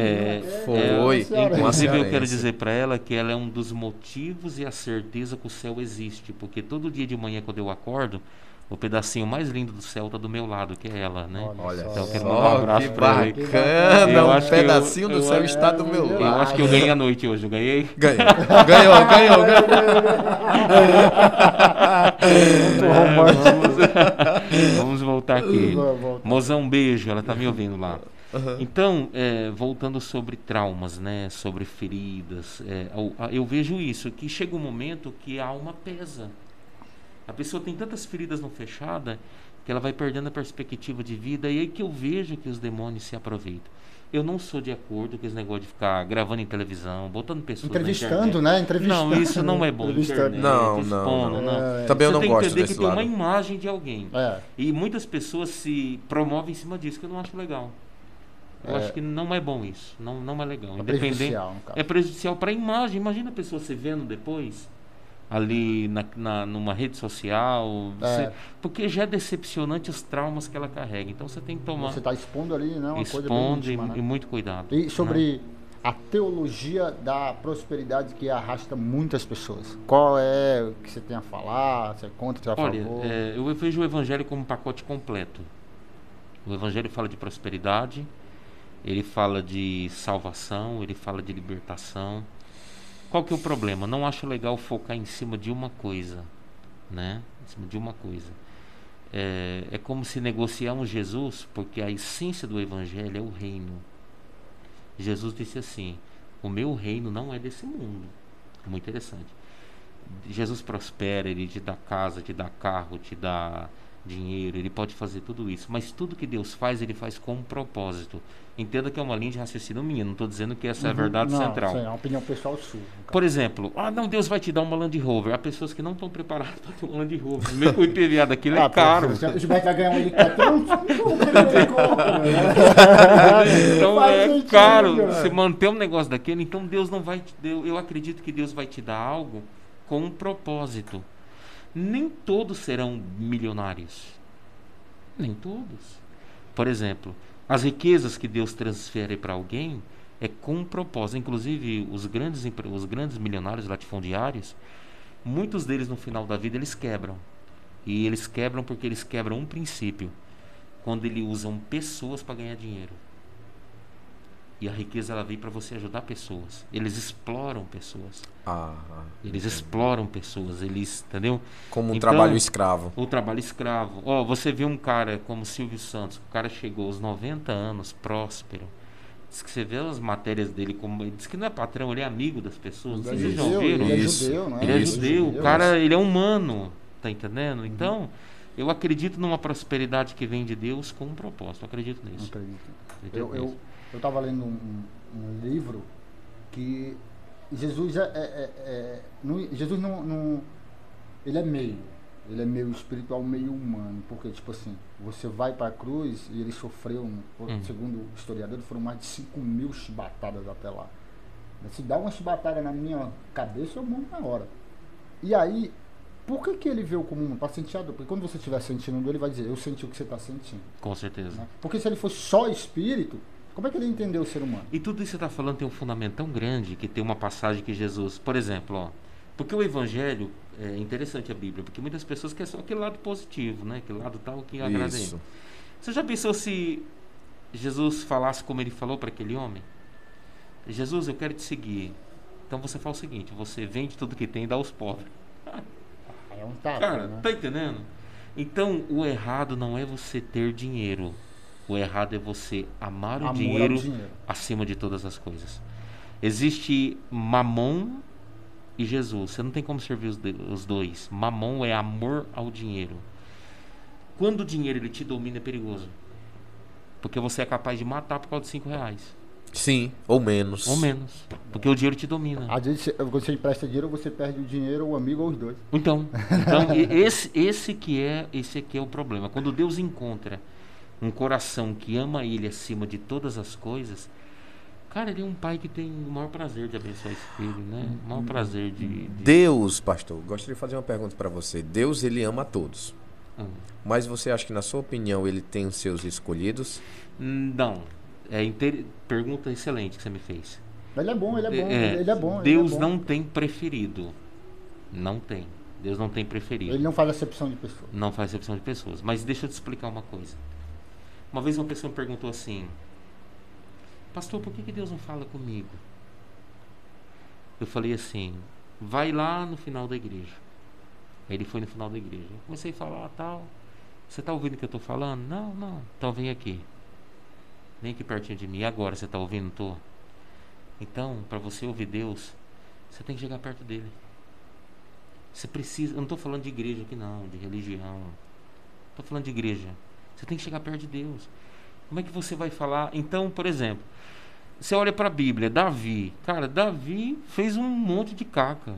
Foi. Inclusive eu quero dizer para ela que ela é um dos motivos e a certeza que o céu existe, porque todo dia de manhã quando eu acordo, o pedacinho mais lindo do céu tá do meu lado, que é ela, né? Olha então eu quero só, mandar um abraço para ela. Bacana, um pedacinho do céu está do meu lado. Eu acho que eu ganhei a noite hoje, eu ganhei? Ganhou. Vamos voltar aqui. Mozão, um beijo, ela tá me ouvindo lá. Então, voltando sobre traumas, né, sobre feridas, eu vejo isso, que chega um momento que a alma pesa. A pessoa tem tantas feridas não fechadas que ela vai perdendo a perspectiva de vida, e aí que eu vejo que os demônios se aproveitam. Eu não sou de acordo com esse negócio de ficar gravando em televisão, botando pessoas entrevistando, na né? Entrevistando. Não, isso não é bom. Internet, não. Também eu não gosto desse lado. Você tem que entender que tem uma imagem de alguém. E muitas pessoas se promovem em cima disso, que eu não acho legal. Eu acho que não é bom isso. Não é legal. É prejudicial para a imagem. Imagina a pessoa se vendo depois ali numa rede social, porque já é decepcionante os traumas que ela carrega. Então você tem que tomar. Você está expondo ali, né? Uma coisa bem íntima, né? E muito cuidado. E sobre a teologia da prosperidade que arrasta muitas pessoas. Qual é o que você tem a falar? Você é contra, você é a favor? Eu vejo o evangelho como um pacote completo. O Evangelho fala de prosperidade, ele fala de salvação, ele fala de libertação. Qual que é o problema? Não acho legal focar em cima de uma coisa, né? Em cima de uma coisa. É como se negociarmos Jesus, porque a essência do Evangelho é o reino. Jesus disse assim: o meu reino não é desse mundo. Muito interessante. Jesus prospera, ele te dá casa, te dá carro, te dá dinheiro, ele pode fazer tudo isso, mas tudo que Deus faz, ele faz com um propósito. Entenda que é uma linha de raciocínio minha, não estou dizendo que essa é a verdade central. Sim, é uma opinião pessoal sua. Por exemplo, não, Deus vai te dar uma Land Rover. Há pessoas que não estão preparadas para ter uma Land Rover. Mesmo que o IPVA daquilo é caro. O Gilberto vai ganhar um helicóptero. Então é caro você manter um negócio daquele. Então Deus não vai te dar. Eu acredito que Deus vai te dar algo com um propósito. Nem todos serão milionários. Nem todos. Por exemplo, as riquezas que Deus transfere para alguém é com um propósito. Inclusive, os grandes milionários latifundiários, muitos deles no final da vida eles quebram. E eles quebram porque eles quebram um princípio. Quando eles usam pessoas para ganhar dinheiro. E a riqueza ela vem para você ajudar pessoas. Eles exploram pessoas. Eles exploram pessoas. Eles, entendeu? Como um trabalho escravo. O trabalho escravo. Você vê um cara como Silvio Santos. O cara chegou aos 90 anos, próspero. Diz que você vê as matérias dele como... Ele diz que não é patrão, ele é amigo das pessoas. Vocês já ouviram? Ele é judeu, né? Ele é judeu. O cara, ele é humano. Tá entendendo? Então, eu acredito numa prosperidade que vem de Deus com um propósito. Eu acredito nisso. Eu estava lendo um livro que Jesus Jesus não ele é meio espiritual, meio humano, porque tipo assim, você vai para a cruz e ele sofreu, segundo o historiador, foram mais de 5.000 chibatadas até lá. Se dá uma chibatada na minha cabeça, eu morro na hora. E aí, por que ele veio como humano? Para sentir a dor. Porque quando você estiver sentindo dor, ele vai dizer, eu senti o que você está sentindo. Com certeza. Né? Porque se ele fosse só espírito, como é que ele entendeu o ser humano? E tudo isso que você está falando tem um fundamento tão grande que tem uma passagem que Jesus... Por exemplo, porque o Evangelho... É interessante a Bíblia, porque muitas pessoas querem só aquele lado positivo, né? Aquele lado tal que agrada a ele. Você já pensou se Jesus falasse como ele falou para aquele homem? Jesus, eu quero te seguir. Então você faz o seguinte, você vende tudo que tem e dá aos pobres. É um tapa, cara, né? Tá entendendo? Então, o errado não é você ter dinheiro. O errado é você amar o dinheiro acima de todas as coisas. Existe Mamon e Jesus. Você não tem como servir os dois. Mamon é amor ao dinheiro. Quando o dinheiro ele te domina, é perigoso. Porque você é capaz de matar por causa de R$5. Sim, ou menos. Ou menos. Porque o dinheiro te domina. Às vezes você empresta dinheiro, você perde o dinheiro, o amigo ou os dois. Então esse aqui é o problema. Quando Deus encontra um coração que ama ele acima de todas as coisas, cara, ele é um pai que tem o maior prazer de abençoar esse filho, né? O maior prazer de... Deus, pastor, gostaria de fazer uma pergunta para você. Deus, ele ama a todos. Mas você acha que, na sua opinião, ele tem os seus escolhidos? Não. Pergunta excelente que você me fez. Ele é bom, ele é bom. Deus não tem preferido. Não tem. Deus não tem preferido. Ele não faz acepção de pessoas. Não faz acepção de pessoas. Mas deixa eu te explicar uma coisa. Uma vez uma pessoa me perguntou assim: pastor, por que Deus não fala comigo? Eu falei assim: vai lá no final da igreja. Aí ele foi no final da igreja. Eu comecei a falar tal. Você está ouvindo o que eu estou falando? Não. Então vem aqui. Vem aqui pertinho de mim. E agora, você está ouvindo? Estou. Então, para você ouvir Deus, você tem que chegar perto dele. Você precisa... Eu não estou falando de igreja aqui não, de religião. Estou falando de igreja. Você tem que chegar perto de Deus. Como é que você vai falar? Então, por exemplo, você olha para a Bíblia, Davi. Cara, Davi fez um monte de caca.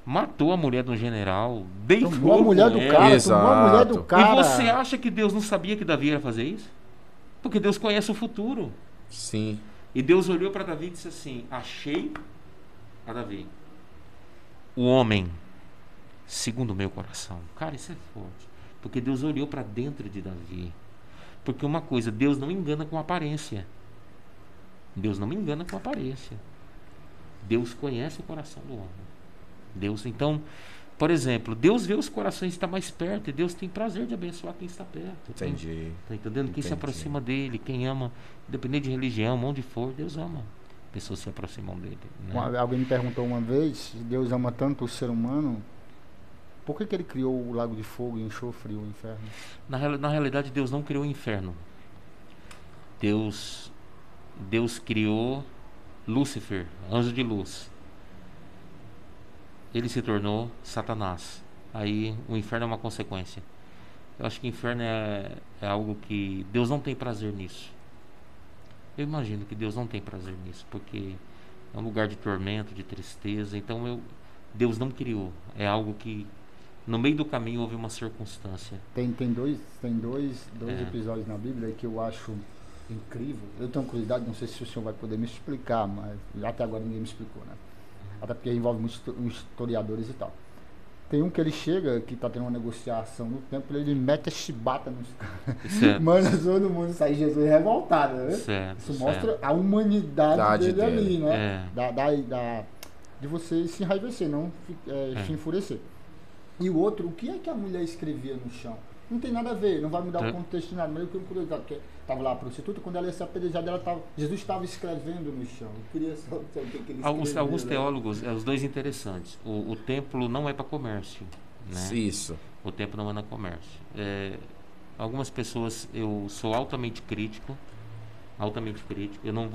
Matou a mulher de um general. Tomou a mulher do cara. Tomou a mulher do cara. E você acha que Deus não sabia que Davi ia fazer isso? Porque Deus conhece o futuro. Sim. E Deus olhou para Davi e disse assim: achei a Davi o homem segundo o meu coração. Cara, isso é forte. Porque Deus olhou para dentro de Davi. Porque uma coisa, Deus não engana com aparência. Deus não me engana com aparência. Deus conhece o coração do homem. Deus, então, Por exemplo, Deus vê os corações que estão mais perto e Deus tem prazer de abençoar quem está perto. Entendi. Tá entendendo? Quem se Entendi. aproxima dele, quem ama, independente de religião, onde for, Deus ama. Pessoas se aproximam dele. Né? Alguém me perguntou uma vez, se Deus ama tanto o ser humano, por que ele criou o lago de fogo e enxofre e o inferno? Na realidade, Deus não criou o inferno. Deus criou Lúcifer, anjo de luz. Ele se tornou Satanás. Aí o inferno é uma consequência. Eu acho que o inferno é algo que Deus não tem prazer nisso. Eu imagino que Deus não tem prazer nisso, porque é um lugar de tormento, de tristeza. Então Deus não criou. É algo que no meio do caminho houve uma circunstância. Tem dois episódios na Bíblia que eu acho incrível. Eu tenho curiosidade, não sei se o senhor vai poder me explicar, mas até agora ninguém me explicou, né? Até porque envolve muitos historiadores e tal. Tem um que ele chega, que tá tendo uma negociação no templo, ele mete a chibata nos caras. Manda todo mundo sair, Jesus revoltado, né? Isso mostra a humanidade dele ali, né? De você se enraivecer, não se enfurecer. E o outro, o que é que a mulher escrevia no chão? Não tem nada a ver, não vai mudar o contexto de nada, mas eu tenho curiosidade, porque estava lá a prostituta, quando ela ia ser apedrejada, Jesus estava escrevendo no chão. Eu queria saber o que ele escreveu. Alguns teólogos, os dois interessantes. O templo não é para comércio. Né? Isso. O templo não é para comércio. Algumas pessoas, eu sou altamente crítico. Eu não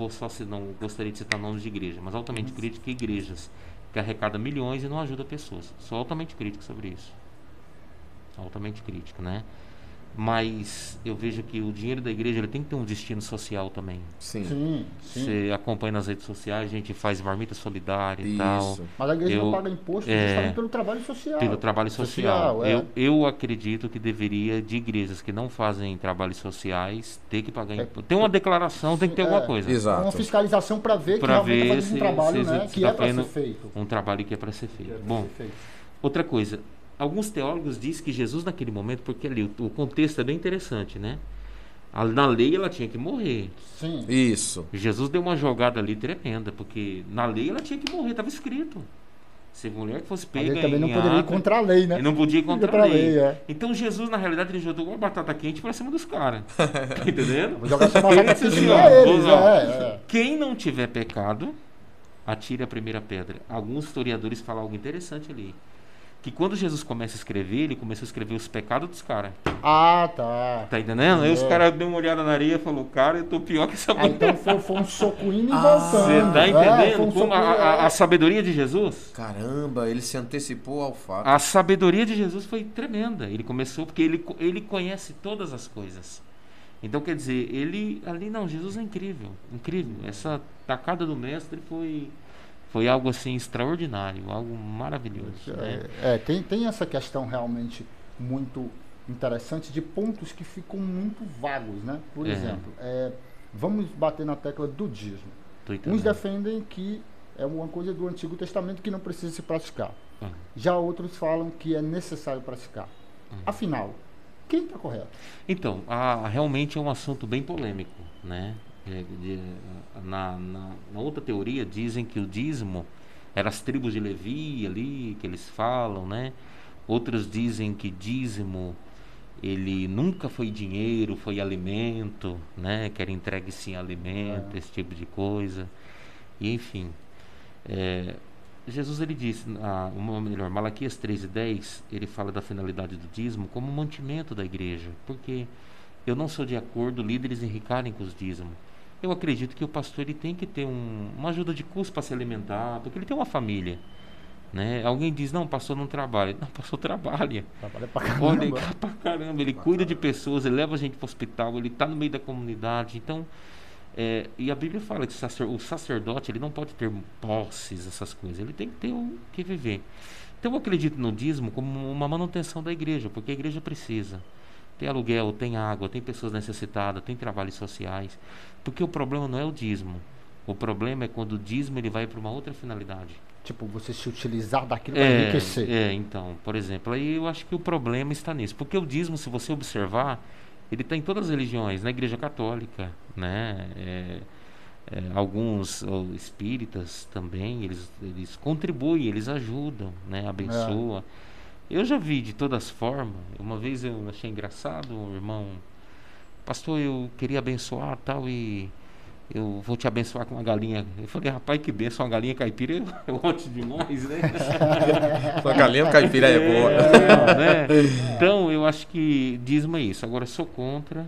gostaria de citar nomes de igreja, mas altamente crítico a igrejas que arrecadam milhões e não ajudam pessoas. Sou altamente crítico sobre isso. Altamente crítico, né? Mas eu vejo que o dinheiro da igreja ele tem que ter um destino social também. Sim. Você acompanha nas redes sociais, a gente faz marmita solidária e tal. Mas a igreja não paga imposto justamente pelo trabalho social. Pelo trabalho social. Eu acredito que deveria, de igrejas que não fazem trabalhos sociais, ter que pagar imposto. Tem uma declaração, tem que ter alguma coisa. Exato. Uma fiscalização para ver que realmente está fazendo um trabalho, né, que é para ser feito. Um trabalho que é para ser feito. Bom, outra coisa. Alguns teólogos dizem que Jesus naquele momento, porque ali o contexto é bem interessante, né? Na lei ela tinha que morrer. Sim. Isso. Jesus deu uma jogada ali tremenda, porque na lei ela tinha que morrer, estava escrito. Se mulher que fosse pega ele também não poderia ir contra a lei, né? Ele não podia ir contra a lei. Então Jesus, na realidade, ele jogou uma batata quente para cima dos caras. Tá entendendo? Vou jogar essa batata quente Quem não tiver pecado, atire a primeira pedra. Alguns historiadores falam algo interessante ali. Que quando Jesus começa a escrever, ele começou a escrever os pecados dos caras. Ah, tá. Tá entendendo? Aí os caras deu uma olhada na areia e falou, cara, eu tô pior que essa mulher. Então foi um soco indo e voltando. Você tá entendendo? Como a sabedoria de Jesus? Caramba, ele se antecipou ao fato. A sabedoria de Jesus foi tremenda. Ele começou porque ele conhece todas as coisas. Então, quer dizer, Jesus é incrível. Incrível. Essa tacada do mestre foi algo assim extraordinário, algo maravilhoso. Né? Tem essa questão realmente muito interessante de pontos que ficam muito vagos, né? Por exemplo, vamos bater na tecla do dízimo. Uns defendem que é uma coisa do Antigo Testamento que não precisa se praticar. Já outros falam que é necessário praticar. Afinal, quem está correto? Então, realmente é um assunto bem polêmico, né? Na outra teoria dizem que o dízimo era as tribos de Levi ali que eles falam, né? Outros dizem que dízimo ele nunca foi dinheiro, foi alimento, né? Que era entregue sim alimento, esse tipo de coisa. E enfim, Jesus ele disse, Malaquias 3:10, ele fala da finalidade do dízimo como mantimento da igreja, porque eu não sou de acordo líderes enricarem com os dízimos. Eu acredito que o pastor ele tem que ter uma ajuda de custo para se alimentar, porque ele tem uma família, né? Alguém diz, não, o pastor não trabalha. Não, o pastor trabalha. Trabalha pra caramba. Olha, pra caramba, ele cuida de pessoas, ele leva a gente para o hospital, ele está no meio da comunidade. Então, e a Bíblia fala que o sacerdote ele não pode ter posses, essas coisas, ele tem que ter o que viver. Então eu acredito no dízimo como uma manutenção da igreja, porque a igreja precisa. Tem aluguel, tem água, tem pessoas necessitadas, tem trabalhos sociais. Porque o problema não é o dízimo. O problema é quando o dízimo ele vai para uma outra finalidade. Tipo, você se utilizar daquilo para enriquecer. Então, por exemplo, aí eu acho que o problema está nisso. Porque o dízimo, se você observar, ele está em todas as religiões, na igreja católica, né? Alguns espíritas também, eles contribuem, eles ajudam, né? Abençoam. Eu já vi de todas formas. Uma vez eu achei engraçado, um irmão, pastor, eu queria abençoar tal e eu vou te abençoar com uma galinha. Eu falei, rapaz, que benção, uma galinha caipira é ótimo demais, né? Sua galinha caipira é boa. Né? Então, eu acho que dízimo é isso. Agora, eu sou contra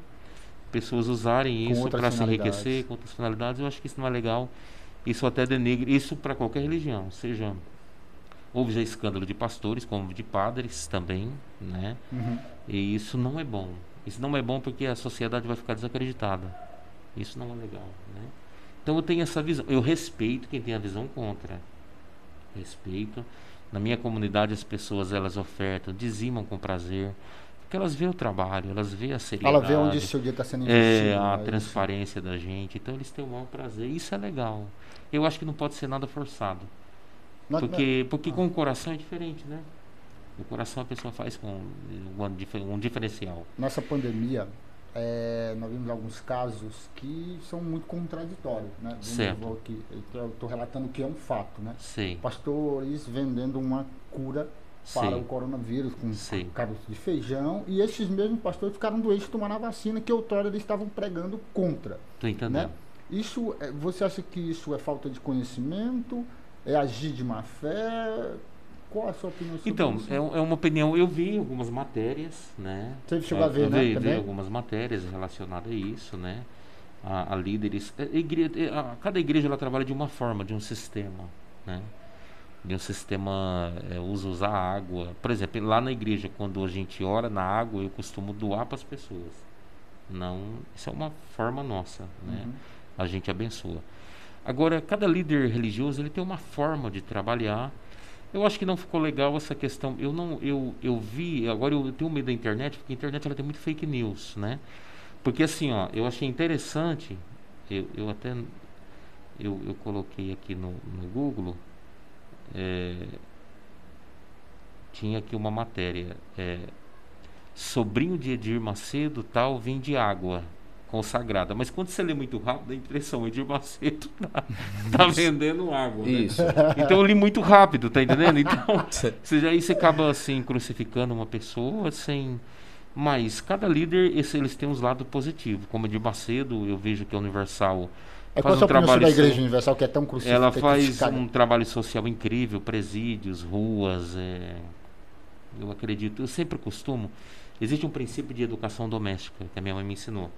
pessoas usarem Com isso outras para se finalidades. enriquecer com outras finalidades. Eu acho que isso não é legal. Isso até denegre, isso para qualquer religião, seja... Houve já escândalo de pastores, como de padres também, né? Uhum. E isso não é bom. Isso não é bom porque a sociedade vai ficar desacreditada. Isso não é legal, né? Então eu tenho essa visão. Eu respeito quem tem a visão contra. Respeito. Na minha comunidade as pessoas, elas ofertam, dizimam com prazer, porque elas veem o trabalho, elas veem a seriedade. Ela vê onde seu dia está sendo investido. A né? transparência da gente. Então eles têm o maior prazer. Isso é legal. Eu acho que não pode ser nada forçado. Porque com o coração é diferente, né? O coração a pessoa faz com um diferencial. Nessa pandemia, nós vimos alguns casos que são muito contraditórios, né? Certo. Eu estou relatando que é um fato, né? Sim. Pastores vendendo uma cura para Sim. o coronavírus com Sim. caroço de feijão, e esses mesmos pastores ficaram doentes de tomar a vacina que outrora eles estavam pregando contra. Tô entendendo. Né? Isso, você acha que isso é falta de conhecimento? É agir de má fé? Qual a sua opinião sobre Então, isso? é uma opinião. Eu vi algumas matérias, né? Você chegou a ver, eu né? vi também? algumas matérias relacionadas a isso, né? A líderes. Cada igreja ela trabalha de uma forma, de um sistema, né? De um sistema, usar água. Por exemplo, lá na igreja, quando a gente ora na água, eu costumo doar para as pessoas. Não, isso é uma forma nossa, né? Uhum. A gente abençoa. Agora, cada líder religioso ele tem uma forma de trabalhar. Eu acho que não ficou legal essa questão. Eu vi, agora eu tenho medo da internet, porque a internet ela tem muito fake news, né? Porque assim, ó, eu achei interessante, eu até eu coloquei aqui no Google, tinha aqui uma matéria, sobrinho de Edir Macedo tal vende água consagrada, mas quando você lê muito rápido, a impressão Edir Macedo tá vendendo água, né? Isso. Então eu li muito rápido, tá entendendo? Então você acaba assim crucificando uma pessoa sem. Mas cada líder, eles têm uns lados positivos. Como Edir Macedo, eu vejo que a Universal Qual a sua opinião sobre a Igreja Universal, que é tão crucificada? ela faz um trabalho social incrível, presídios, ruas. Eu acredito, eu sempre costumo. Existe um princípio de educação doméstica que a minha mãe me ensinou.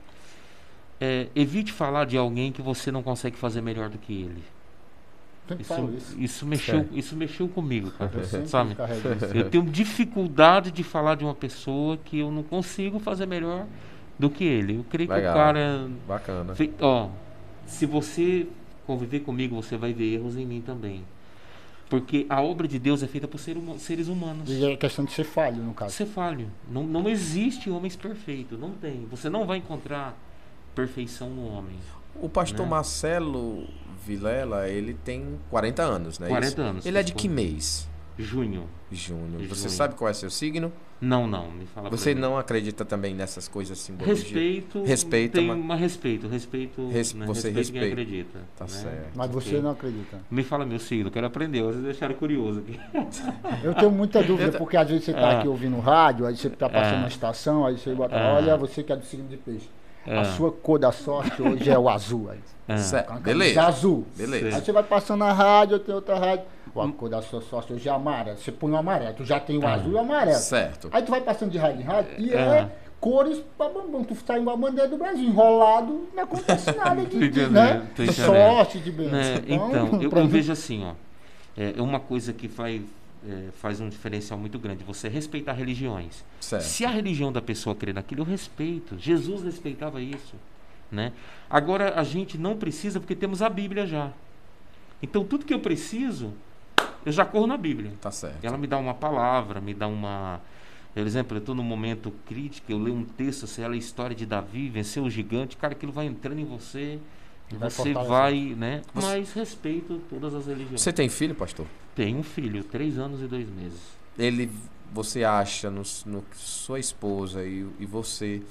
Evite falar de alguém que você não consegue fazer melhor do que ele. Sempre falo isso. Isso mexeu comigo, cara. Eu sempre Sabe? carrego isso. Eu tenho dificuldade de falar de uma pessoa que eu não consigo fazer melhor do que ele. Eu creio Legal. que o cara. Bacana. Se você conviver comigo, você vai ver erros em mim também. Porque a obra de Deus é feita por seres humanos. E é questão de ser falho, no caso. Ser falho. Não existe homens perfeitos. Não tem. Você não vai encontrar perfeição no homem. O pastor Né? Marcelo Vilela, ele tem 40 anos, né? 40 anos. Ele é de que mês? Junho. Junho. Você Junho. sabe qual é seu signo? Não, me fala. Você pra mim. não acredita também nessas coisas simbólicas? Respeito. Tem uma respeito. Né? Você Respeito respeita. quem acredita. Tá né? certo. Mas você Ok. não acredita. Me fala meu signo, quero aprender. Vocês deixaram curioso aqui. Eu tenho muita dúvida, porque às vezes você está aqui ouvindo rádio, aí você está passando na estação, aí você bota, olha, você que é do signo de peixe. A sua cor da sorte hoje é o azul. Aí. Certo. Com a camisa Beleza. azul. Beleza. Aí você vai passando na rádio, tem outra rádio. A cor da sua sorte hoje é amarelo. Você põe o amarelo, tu já tem o azul e o amarelo. Certo. Aí tu vai passando de rádio em rádio e cores babambam. Tu sai uma bandeira do Brasil enrolado, não acontece nada de né? Tô de entendendo. sorte, de bem. Então, pra eu mim, vejo assim, ó. É uma coisa que faz um diferencial muito grande. Você respeitar religiões. Certo. Se a religião da pessoa crê naquilo, eu respeito. Jesus respeitava isso. Né? Agora, a gente não precisa porque temos a Bíblia já. Então, tudo que eu preciso, eu já corro na Bíblia. Tá certo. Ela me dá uma palavra, me dá uma... Por exemplo, eu estou num momento crítico, eu leio um texto, sei lá, a história de Davi, venceu o gigante, cara, aquilo vai entrando em você, e Vai você fortalecendo. vai, né? Mas respeito todas as religiões. Você tem filho, pastor? Tenho um filho, 3 anos e 2 meses. você acha, sua esposa e você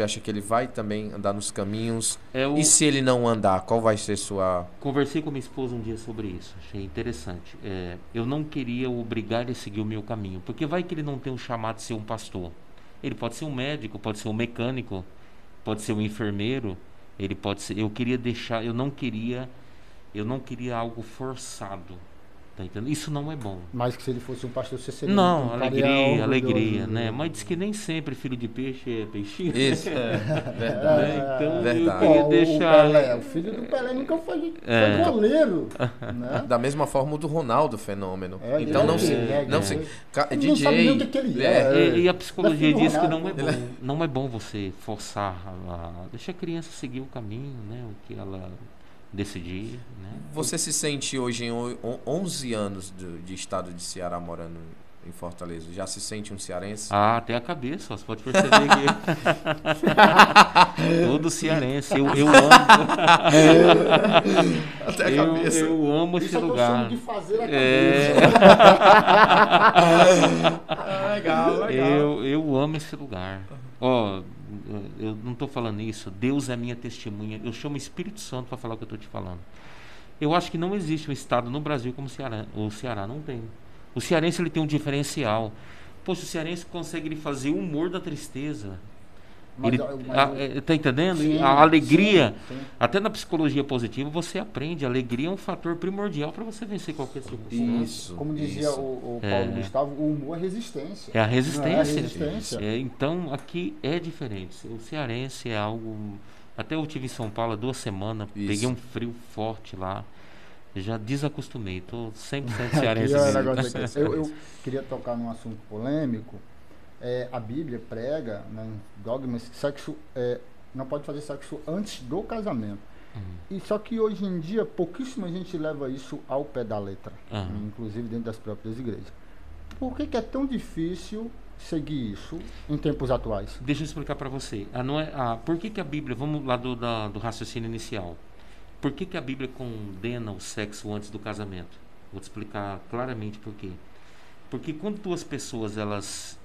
acha que ele vai também andar nos caminhos? E se ele não andar, qual vai ser sua... Conversei com minha esposa um dia sobre isso, achei interessante. Eu não queria obrigar ele a seguir o meu caminho, porque vai que ele não tem um chamado de ser um pastor. Ele pode ser um médico, pode ser um mecânico, pode ser um enfermeiro, ele pode ser... eu não queria algo forçado. Tá entendendo? Isso não é bom. Mas que se ele fosse um pastor, você seria Não, alegria, né? Mas diz que nem sempre filho de peixe é peixinho. Isso, verdade. Então verdade. eu queria deixar... O filho do Pelé nunca foi goleiro. Né? Da mesma forma o do Ronaldo, fenômeno. Então DJ. Não sabe nem o que ele é. E a psicologia diz que não é bom você forçar deixa a criança seguir o caminho, né? O que ela decidir, né? Você se sente hoje em 11 anos de estado de Ceará morando em Fortaleza? Já se sente um cearense? Até a cabeça, você pode perceber que todo cearense, eu amo. Até a cabeça. Eu amo esse lugar. De fazer a Legal. Eu amo esse lugar. Eu não estou falando isso, Deus é minha testemunha. Eu chamo o Espírito Santo para falar o que eu estou te falando. Eu acho que não existe um estado no Brasil como o Ceará não tem. O cearense ele tem um diferencial. Poxa, o cearense consegue fazer o humor da tristeza. Tá entendendo? Sim, a alegria, sim. Até na psicologia positiva você aprende. A alegria é um fator primordial para você vencer qualquer circunstância. Isso. Como dizia o Paulo Gustavo, o humor é resistência. É a resistência. resistência. Então aqui é diferente. O cearense é algo. Até eu estive em São Paulo há 2 semanas, peguei um frio forte lá. Já desacostumei, estou 100% cearense. Eu queria tocar num assunto polêmico. A Bíblia prega, né, dogmas, que sexo não pode fazer sexo antes do casamento. E só que hoje em dia pouquíssima gente leva isso ao pé da letra, inclusive dentro das próprias igrejas. Por que é tão difícil seguir isso em tempos atuais? Deixa eu explicar para você. Por que a Bíblia, vamos lá do raciocínio inicial. Por que a Bíblia condena o sexo antes do casamento? Vou te explicar claramente por quê. Porque quando 2 pessoas elas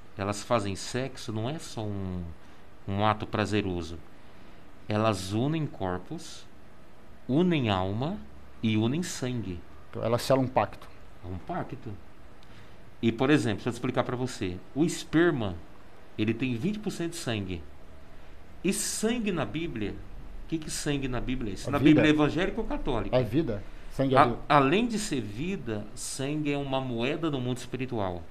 fazem sexo, não é só um ato prazeroso. Elas unem corpos, unem alma e unem sangue. Então, elas selam um pacto. É um pacto. E, por exemplo, deixa eu explicar para você. O esperma, ele tem 20% de sangue. E sangue na Bíblia, o que sangue na Bíblia é isso? Na Bíblia é evangélica ou católica? É vida. Sangue é vida. Além de ser vida, sangue é uma moeda do mundo espiritual.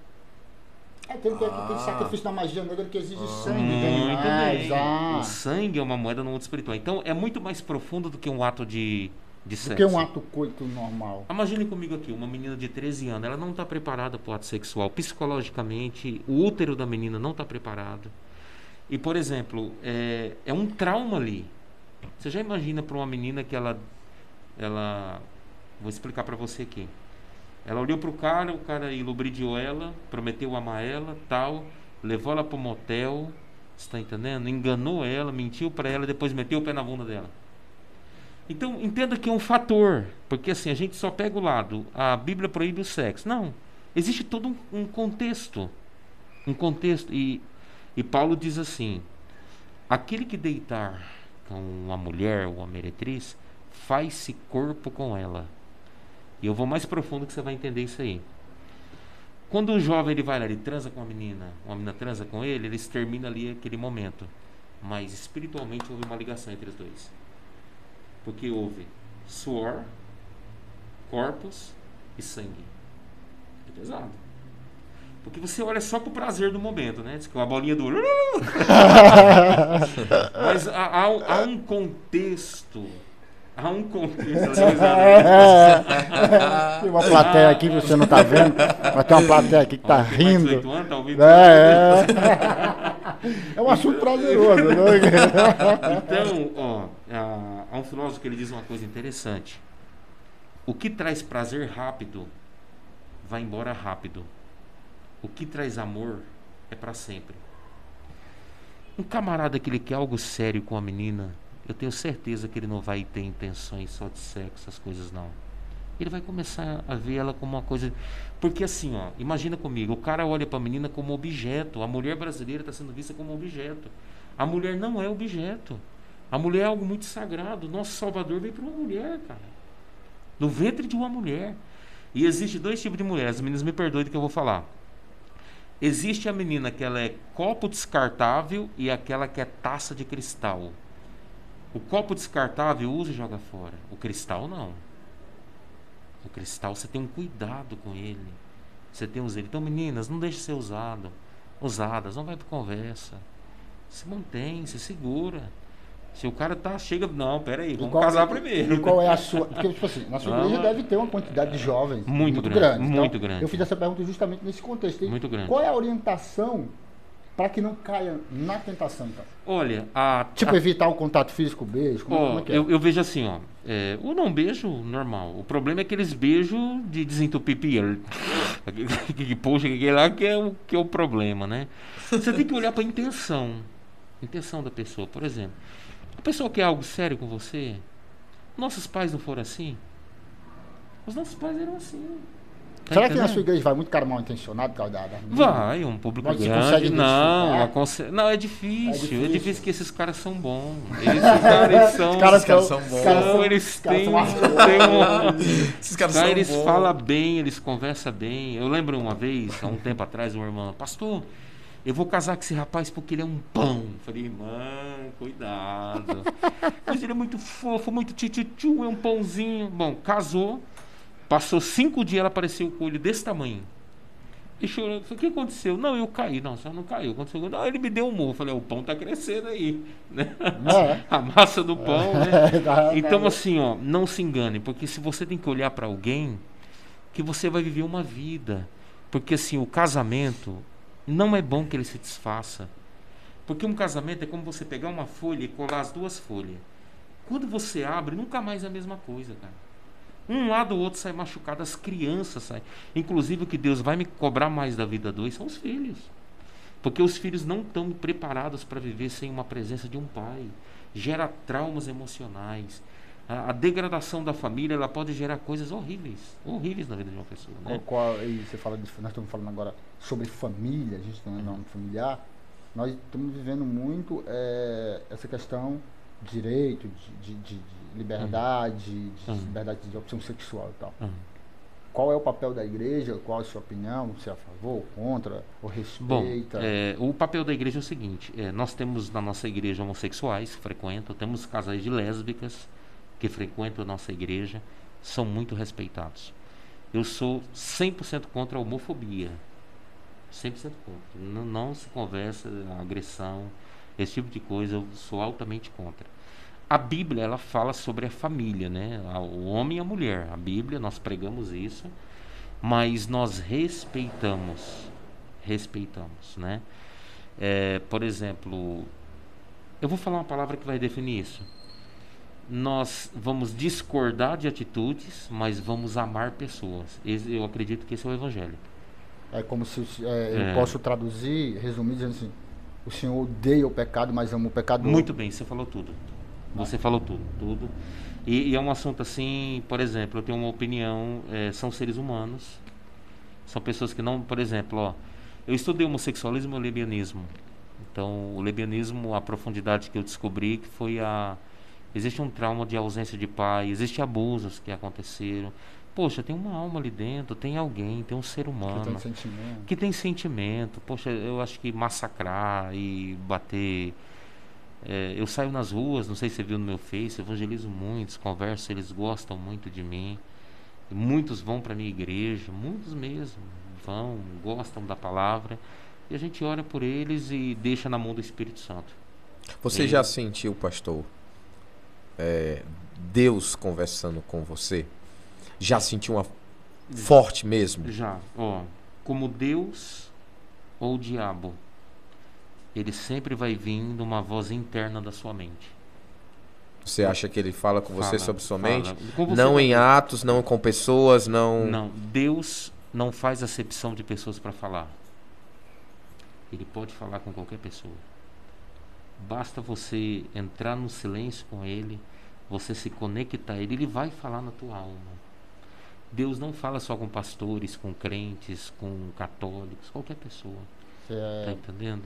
Tem sacrifício da magia negra que exige sangue. Muito bem. O sangue é uma moeda no mundo espiritual. Então, é muito mais profundo do que um ato de sexo. Do que um ato coito normal. Imagine comigo aqui, uma menina de 13 anos, ela não está preparada para o ato sexual. Psicologicamente, o útero da menina não está preparado. E, por exemplo, é um trauma ali. Você já imagina para uma menina que ela... Vou explicar para você aqui. Ela olhou pro cara, o cara ilubridiou ela, prometeu amar ela, tal, levou ela pro motel, você tá entendendo? Enganou ela, mentiu para ela, depois meteu o pé na bunda dela. Então, entenda que é um fator, porque assim, a gente só pega o lado, a Bíblia proíbe o sexo. Não, existe todo um contexto. E Paulo diz assim, aquele que deitar com uma mulher ou uma meretriz, faz-se corpo com ela. E eu vou mais profundo que você vai entender isso aí. Quando um jovem ele vai lá, ele transa com uma menina transa com ele, eles terminam ali aquele momento. Mas espiritualmente houve uma ligação entre os dois. Porque houve suor, corpos e sangue. É pesado. Porque você olha só pro prazer do momento, né? Diz que uma bolinha do... Mas há um contexto... Tem uma plateia aqui que você não está vendo, mas tem uma plateia aqui que está rindo. É um assunto prazeroso. Né? Então, há um filósofo que ele diz uma coisa interessante. O que traz prazer rápido, vai embora rápido. O que traz amor é para sempre. Um camarada que ele quer algo sério com a menina, eu tenho certeza que ele não vai ter intenções só de sexo, essas coisas não. Ele vai começar a ver ela como uma coisa... Porque assim, ó, imagina comigo, o cara olha para a menina como objeto, a mulher brasileira está sendo vista como objeto. A mulher não é objeto. A mulher é algo muito sagrado. Nosso Salvador veio para uma mulher, cara. No ventre de uma mulher. E existe dois tipos de mulheres. As meninas me perdoem do que eu vou falar. Existe a menina que ela é copo descartável e aquela que é taça de cristal. O copo descartável usa e joga fora. O cristal não. O cristal você tem um cuidado com ele. Você tem os ele. Então, meninas, não deixe de ser usadas, não vai para conversa. Se mantém, se segura. Se o cara chega, não, peraí, vamos casar primeiro. E qual é a sua... Porque, tipo assim, na sua igreja deve ter uma quantidade de jovens muito grande. Muito então, grande. Eu fiz essa pergunta justamente nesse contexto. E muito grande. Qual é a orientação para que não caia na tentação, então? Olha, evitar o contato físico, o beijo, como é que é? Eu vejo assim, ó, o não beijo, normal. O problema é aqueles beijos de desentupir pior. Poxa, que lá que é o problema, né? Você tem que olhar para a intenção da pessoa. Por exemplo, a pessoa quer algo sério com você. Nossos pais não foram assim? Os nossos pais eram assim. Será que na sua igreja vai muito cara mal intencionado por causa da Vai, um público grande. Não, é difícil. É difícil que esses caras são bons. Esses caras são bons. Eles têm esses caras eles falam bem, eles conversam bem. Eu lembro uma vez, há um tempo atrás, uma irmã, pastor, eu vou casar com esse rapaz porque ele é um pão. Eu falei, irmã, cuidado. Mas ele é muito fofo, muito tchutchu, é um pãozinho. Bom, casou. Passou 5 dias, ela apareceu com o olho desse tamanho. E chorando. Falei, o que aconteceu? Não, eu caí. Não, só não caiu. Aconteceu. Não, ele me deu um murro. Falei, o pão tá crescendo aí. Né? A massa do pão, né? Então, assim, ó, não se engane. Porque se você tem que olhar para alguém, que você vai viver uma vida. Porque, assim, o casamento não é bom que ele se desfaça. Porque um casamento é como você pegar uma folha e colar as duas folhas. Quando você abre, nunca mais é a mesma coisa, cara. Um lado ou outro sai machucado, as crianças saem. Inclusive o que Deus vai me cobrar mais da vida dois são os filhos. Porque os filhos não estão preparados para viver sem uma presença de um pai. Gera traumas emocionais. A degradação da família, ela pode gerar coisas horríveis na vida de uma pessoa. Né? E você fala disso, nós estamos falando agora sobre família, a gente tem um nome familiar. Nós estamos vivendo muito essa questão de direito, de liberdade, liberdade de opção sexual e tal. Qual é o papel da igreja? Qual é a sua opinião? Você é a favor, contra, ou respeita? Bom, o papel da igreja é o seguinte, nós temos na nossa igreja homossexuais que frequentam, temos casais de lésbicas que frequentam a nossa igreja, são muito respeitados. Eu sou 100% contra a homofobia. 100% contra. Não se conversa, agressão, esse tipo de coisa, eu sou altamente contra. A Bíblia, ela fala sobre a família, né? O homem e a mulher. A Bíblia, nós pregamos isso, mas nós respeitamos, né? Por exemplo, eu vou falar uma palavra que vai definir isso. Nós vamos discordar de atitudes, mas vamos amar pessoas. Eu acredito que esse é o Evangelho. É como se eu posso traduzir, resumir, dizendo assim: o Senhor odeia o pecado, mas ama o pecador. Muito bem, você falou tudo. Você falou tudo. E é um assunto assim, por exemplo, eu tenho uma opinião, são seres humanos, são pessoas que não, por exemplo, eu estudei homossexualismo e o lesbianismo. Então, o lesbianismo, a profundidade que eu descobri que foi existe um trauma de ausência de pai, existem abusos que aconteceram. Poxa, tem uma alma ali dentro, tem alguém, tem um ser humano que tem sentimento. Poxa, eu acho que massacrar e bater... eu saio nas ruas, não sei se você viu no meu Face, evangelizo muitos, converso, eles gostam muito de mim. E muitos vão para a minha igreja, muitos mesmo gostam da palavra. E a gente ora por eles e deixa na mão do Espírito Santo. Você já sentiu, pastor, Deus conversando com você? Já sentiu uma forte mesmo? Já, como Deus ou o diabo, ele sempre vai vir numa voz interna da sua mente. Você acha que ele fala com você sobre sua mente? Não em atos, não com pessoas, não... Não, Deus não faz acepção de pessoas para falar. Ele pode falar com qualquer pessoa. Basta você entrar no silêncio com ele, você se conectar a ele, ele vai falar na tua alma. Deus não fala só com pastores, com crentes, com católicos, qualquer pessoa. Tá entendendo?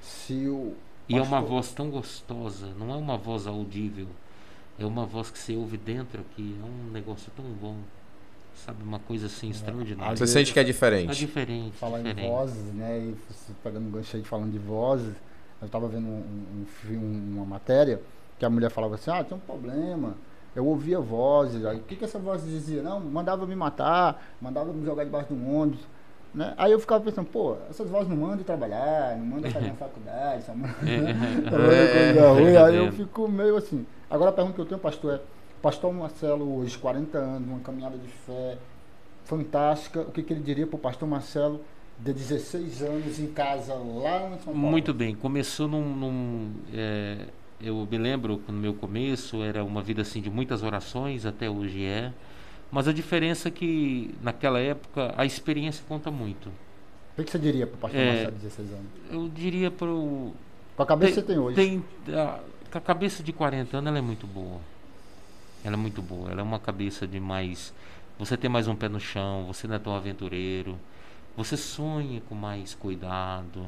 Se o E é uma pastor- voz tão gostosa, não é uma voz audível, é uma voz que você ouve dentro aqui, é um negócio tão bom, sabe, uma coisa assim extraordinária. Você sente que é É diferente. diferente, falar em diferente. vozes, né? E você pegando um gancho aí de falando de vozes, eu estava vendo uma matéria que a mulher falava assim, tem um problema. Eu ouvia vozes, aí o que essa voz dizia? Não, mandava me matar, mandava me jogar debaixo de um ônibus. Né? Aí eu ficava pensando, pô, essas vozes não mandam trabalhar, não mandam fazer uma faculdade, só mandam coisa ruim. Aí eu fico meio assim. Agora a pergunta que eu tenho, pastor, é, pastor Marcelo hoje, 40 anos, uma caminhada de fé fantástica, o que ele diria para o pastor Marcelo de 16 anos em casa lá em São Paulo? Muito bem, começou eu me lembro que no meu começo era uma vida assim de muitas orações, até hoje é, mas a diferença é que naquela época a experiência conta muito. O que você diria para o pastor Marcelo de 16 anos? Eu diria para o... Com a cabeça que você tem hoje. Com a cabeça de 40 anos ela é muito boa. Ela é muito boa, ela é uma cabeça de mais... Você tem mais um pé no chão, você não é tão aventureiro, você sonha com mais cuidado,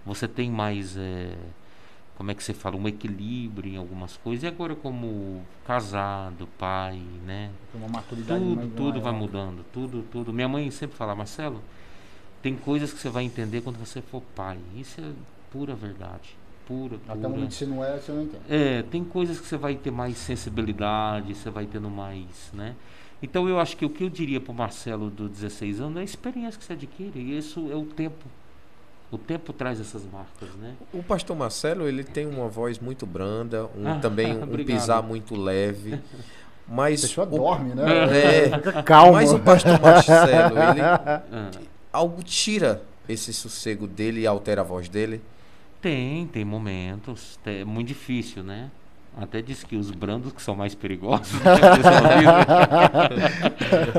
você tem mais, como é que você fala, um equilíbrio em algumas coisas. E agora como casado, pai, né? Tem uma maturidade Tudo vai mudando, tudo. Minha mãe sempre fala, Marcelo, tem coisas que você vai entender quando você for pai. Isso é pura verdade. Pura. Até o momento que você não entende. Tem coisas que você vai ter mais sensibilidade, você vai tendo mais, né? Então eu acho que o que eu diria para o Marcelo dos 16 anos é a experiência que você adquire. E isso é o tempo. O tempo traz essas marcas, né? O pastor Marcelo, ele tem uma voz muito branda, também um obrigado. Pisar muito leve. Mas A pessoa dorme, né? Fica calmo. Mas o pastor Marcelo, ele algo tira esse sossego dele e altera a voz dele? Tem momentos. É muito difícil, né? Até diz que os brandos que são mais perigosos.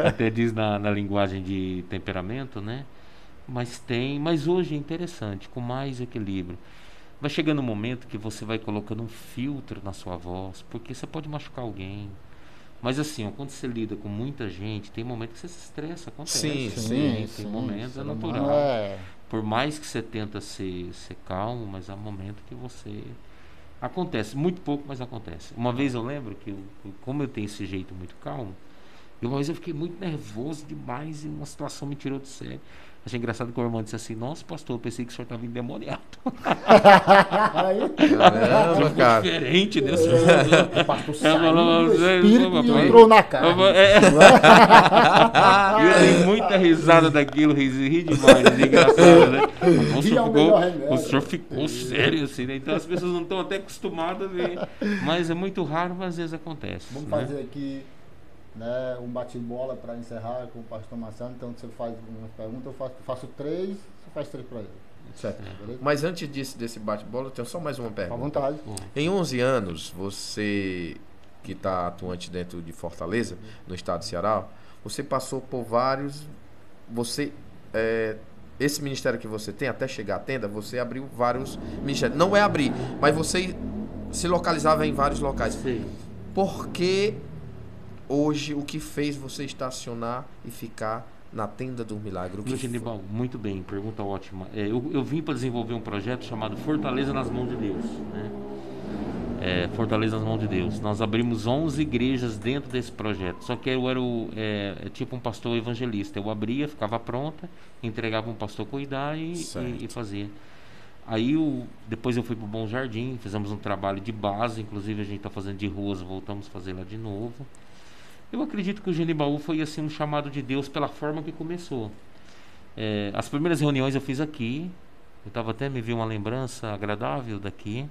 Até diz na linguagem de temperamento, né? Mas hoje é interessante, com mais equilíbrio. Vai chegando um momento que você vai colocando um filtro na sua voz, porque você pode machucar alguém. Mas assim, quando você lida com muita gente, tem momentos que você se estressa, acontece. Tem momentos, é natural. Por mais que você tenta ser calmo, mas há momentos que você... Acontece, muito pouco, mas acontece. Uma vez eu lembro que, como eu tenho esse jeito muito calmo, uma vez eu fiquei muito nervoso demais e uma situação me tirou de sério. Achei engraçado que o irmão disse assim, nossa pastor, eu pensei que o senhor estava endemoniado. Caramba, cara. Diferente, Deus. Pastor saiu do espírito e entrou na carne. E eu dei muita risada daquilo, ri demais, engraçado, né? O senhor ficou sério assim, né? Então as pessoas não estão até acostumadas a ver. Mas é muito raro, mas às vezes acontece. Vamos fazer aqui, né, um bate-bola para encerrar com o pastor Marcelo. Então você faz uma pergunta, eu faço 3, você faz 3 para ele. Certo. Mas antes desse bate-bola, eu tenho só mais uma À pergunta. vontade. Em 11 anos, você que está atuante dentro de Fortaleza, no estado do Ceará, você passou por vários... esse ministério que você tem, até chegar à tenda, você abriu vários ministérios. Não é abrir, mas você se localizava em vários locais. Sim. Por que hoje, o que fez você estacionar e ficar na Tenda do Milagre? Genibal, muito bem, pergunta ótima. Eu vim para desenvolver um projeto chamado Fortaleza nas Mãos de Deus, né? Fortaleza nas Mãos de Deus. Nós abrimos 11 igrejas dentro desse projeto. Só que eu era tipo um pastor evangelista. Eu abria, ficava pronta, entregava um pastor cuidar e fazia. Aí depois eu fui para o Bom Jardim, fizemos um trabalho de base, inclusive a gente está fazendo de ruas, voltamos a fazer lá de novo. Eu acredito que o Genibaú foi assim um chamado de Deus pela forma que começou. As primeiras reuniões eu fiz aqui, até me vi uma lembrança agradável daqui.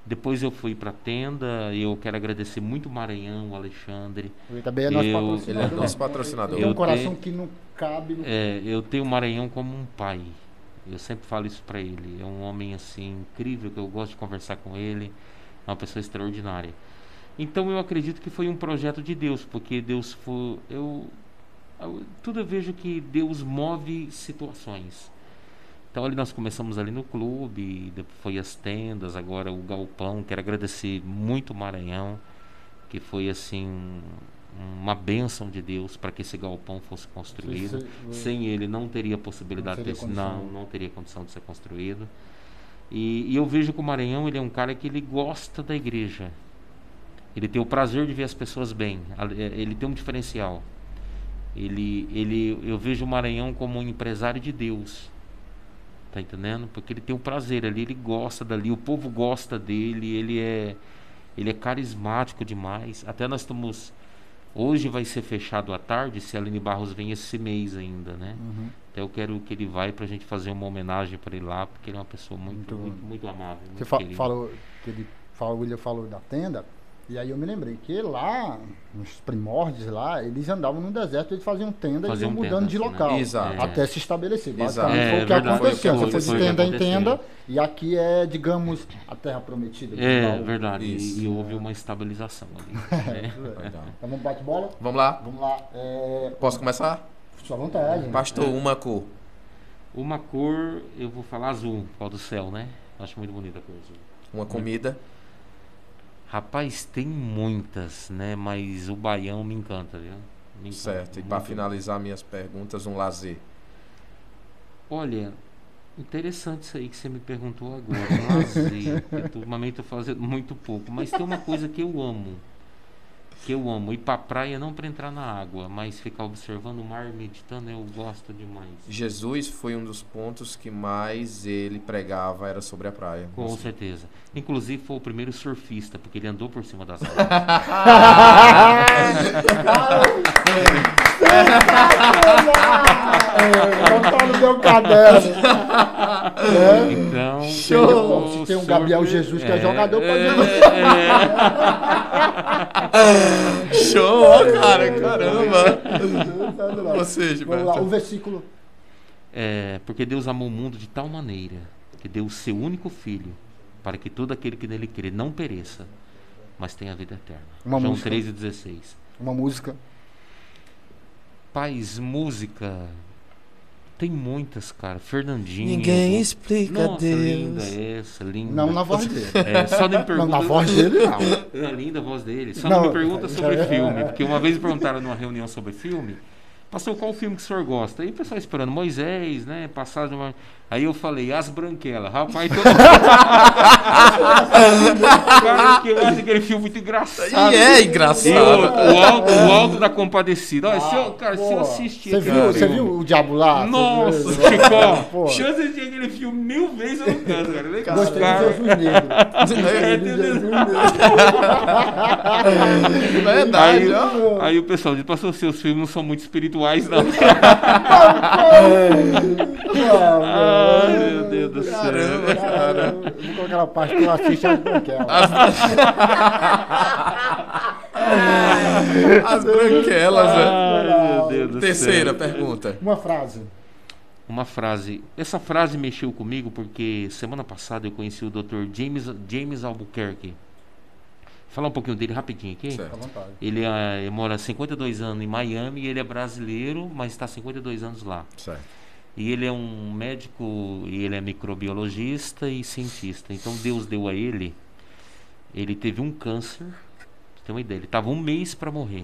Depois eu fui para a tenda, eu quero agradecer muito o Maranhão, o Alexandre. Ele também é nosso patrocinador. Ele é nosso patrocinador. Ele tem um coração que não cabe no... Eu tenho o Maranhão como um pai. Eu sempre falo isso para ele. É um homem assim incrível, que eu gosto de conversar com ele. É uma pessoa extraordinária. Então eu acredito que foi um projeto de Deus, porque Deus foi... tudo eu vejo que Deus move situações. Então ali nós começamos ali no clube, depois foi as tendas, agora o galpão. Quero agradecer muito o Maranhão, que foi assim uma bênção de Deus para que esse galpão fosse construído. Sem ele não teria possibilidade não teria condição de ser construído. E eu vejo que o Maranhão, ele é um cara que ele gosta da igreja. Ele tem o prazer de ver as pessoas bem. Ele tem um diferencial. Eu vejo o Maranhão como um empresário de Deus. Tá entendendo? Porque ele tem um prazer ali, ele gosta dali, o povo gosta dele, ele é carismático demais. Até nós estamos... Hoje vai ser fechado à tarde, se a Aline Barros vem esse mês ainda, né? Até eu quero que ele vá pra gente fazer uma homenagem para ele lá, porque ele é uma pessoa muito amável. Muito Você falou, o William falou da tenda, e aí eu me lembrei que lá, nos primórdios lá, eles andavam no deserto, eles faziam tenda e iam mudando de local, até se estabelecer. Basicamente foi o que aconteceu. Você foi de tenda em tenda, e aqui é, digamos, a terra prometida. Verdade. E houve uma estabilização ali. Então vamos bate-bola? Vamos lá? Vamos lá. Posso começar? Sua vontade. Pastor, uma cor. Uma cor, eu vou falar azul, qual do céu, né? Acho muito bonita a cor azul. Uma comida. Rapaz, tem muitas, né? Mas o baião me encanta, viu? Me encanta, certo. E para finalizar minhas perguntas, um lazer. Olha, interessante isso aí que você me perguntou agora. Um lazer. Ultimamente estou fazendo muito pouco. Mas tem uma coisa que eu amo. Ir pra praia não para entrar na água, mas ficar observando o mar, meditando, eu gosto demais. Jesus foi um dos pontos que mais ele pregava, era sobre a praia. Com certeza. Inclusive foi o primeiro surfista, porque ele andou por cima das águas. Tá no meu caderno. Então, se tem um Gabriel Jesus que é jogador, pode Show, cara, caramba. Você, vamos lá, o versículo. Porque Deus amou o mundo de tal maneira que deu o seu único filho, para que todo aquele que nele crê não pereça, mas tenha a vida eterna. João 3,16. Uma música. Paz, música. Tem muitas, cara. Fernandinho. Ninguém explica Nossa, Deus. Linda essa, linda. Não na voz dele. Só não me pergunta. Não, na voz dele, não. É linda a voz dele. Só não me pergunta sobre filme. Porque uma vez me perguntaram numa reunião sobre filme. Pastor, qual filme que o senhor gosta? Aí o pessoal esperando Moisés, né? Passagem. Aí eu falei, As Branquelas. Rapaz, todo cara, que eu acho aquele filme muito engraçado. E é engraçado. O Alto da Compadecida. Olha, se eu assistir. Você viu o Diabo lá? Nossa, Chico. Chance de aquele filme 1000 vezes eu não canso, cara. Gostei de Jesus Negro. Verdade, aí o pessoal diz, pastor, seus filmes não são muito espirituais, não. Ai, meu Deus do céu. Caramba. Vou colocar aquela parte que eu assisto As Branquelas. As Branquelas, Ai, meu Deus do céu. Terceira pergunta. Uma frase. Essa frase mexeu comigo porque semana passada eu conheci o Dr. James Albuquerque. Falar um pouquinho dele rapidinho aqui. Certo. Ele mora há 52 anos em Miami e ele é brasileiro, mas está há 52 anos lá. Certo. E ele é um médico, e ele é microbiologista e cientista. Então Deus deu a ele teve um câncer, você tem uma ideia, ele estava um mês para morrer.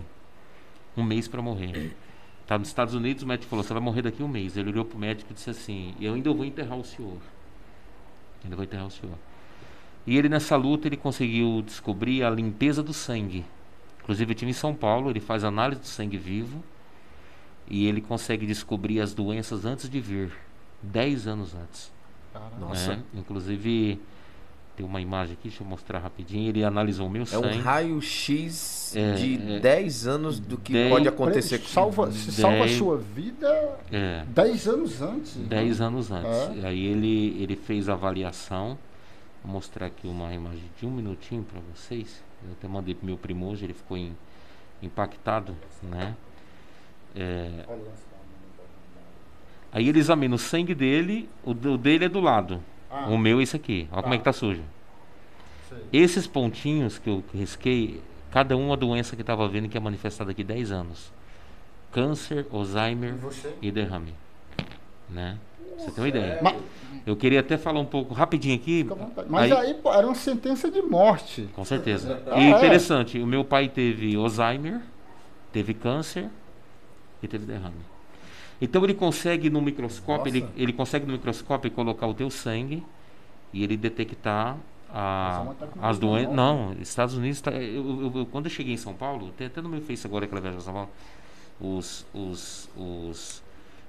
Tá nos Estados Unidos, o médico falou, você vai morrer daqui a um mês. Ele olhou pro médico e disse assim, eu ainda vou enterrar o senhor. E ele nessa luta, ele conseguiu descobrir a limpeza do sangue. Inclusive eu estive em São Paulo, ele faz análise do sangue vivo. E ele consegue descobrir as doenças antes de vir. 10 anos antes. Nossa. Né? Inclusive, tem uma imagem aqui, deixa eu mostrar rapidinho. Ele analisou o meu sangue. É um raio-x de 10 anos do que pode acontecer. Salva a sua vida 10 anos antes. 10 anos antes. Aí ele fez a avaliação. Vou mostrar aqui uma imagem de 1 minutinho para vocês. Eu até mandei pro meu primo hoje, ele ficou impactado, né? Aí ele examina o sangue dele, o dele é do lado. O meu é esse aqui. Olha como é que tá sujo. Esses pontinhos que eu risquei, cada uma doença que estava vendo que ia manifestar daqui 10 anos. Câncer, Alzheimer e derrame. Né? Você tem uma ideia. Eu queria até falar um pouco rapidinho aqui. Mas aí era uma sentença de morte. Com certeza. E interessante, o meu pai teve Alzheimer teve câncer e teve derrame. Então ele consegue no microscópio, ele consegue no microscópio colocar o teu sangue e ele detectar as doenças. Não, Estados Unidos quando eu cheguei em São Paulo, tem até no meu Face agora que ela viaja a São Paulo, os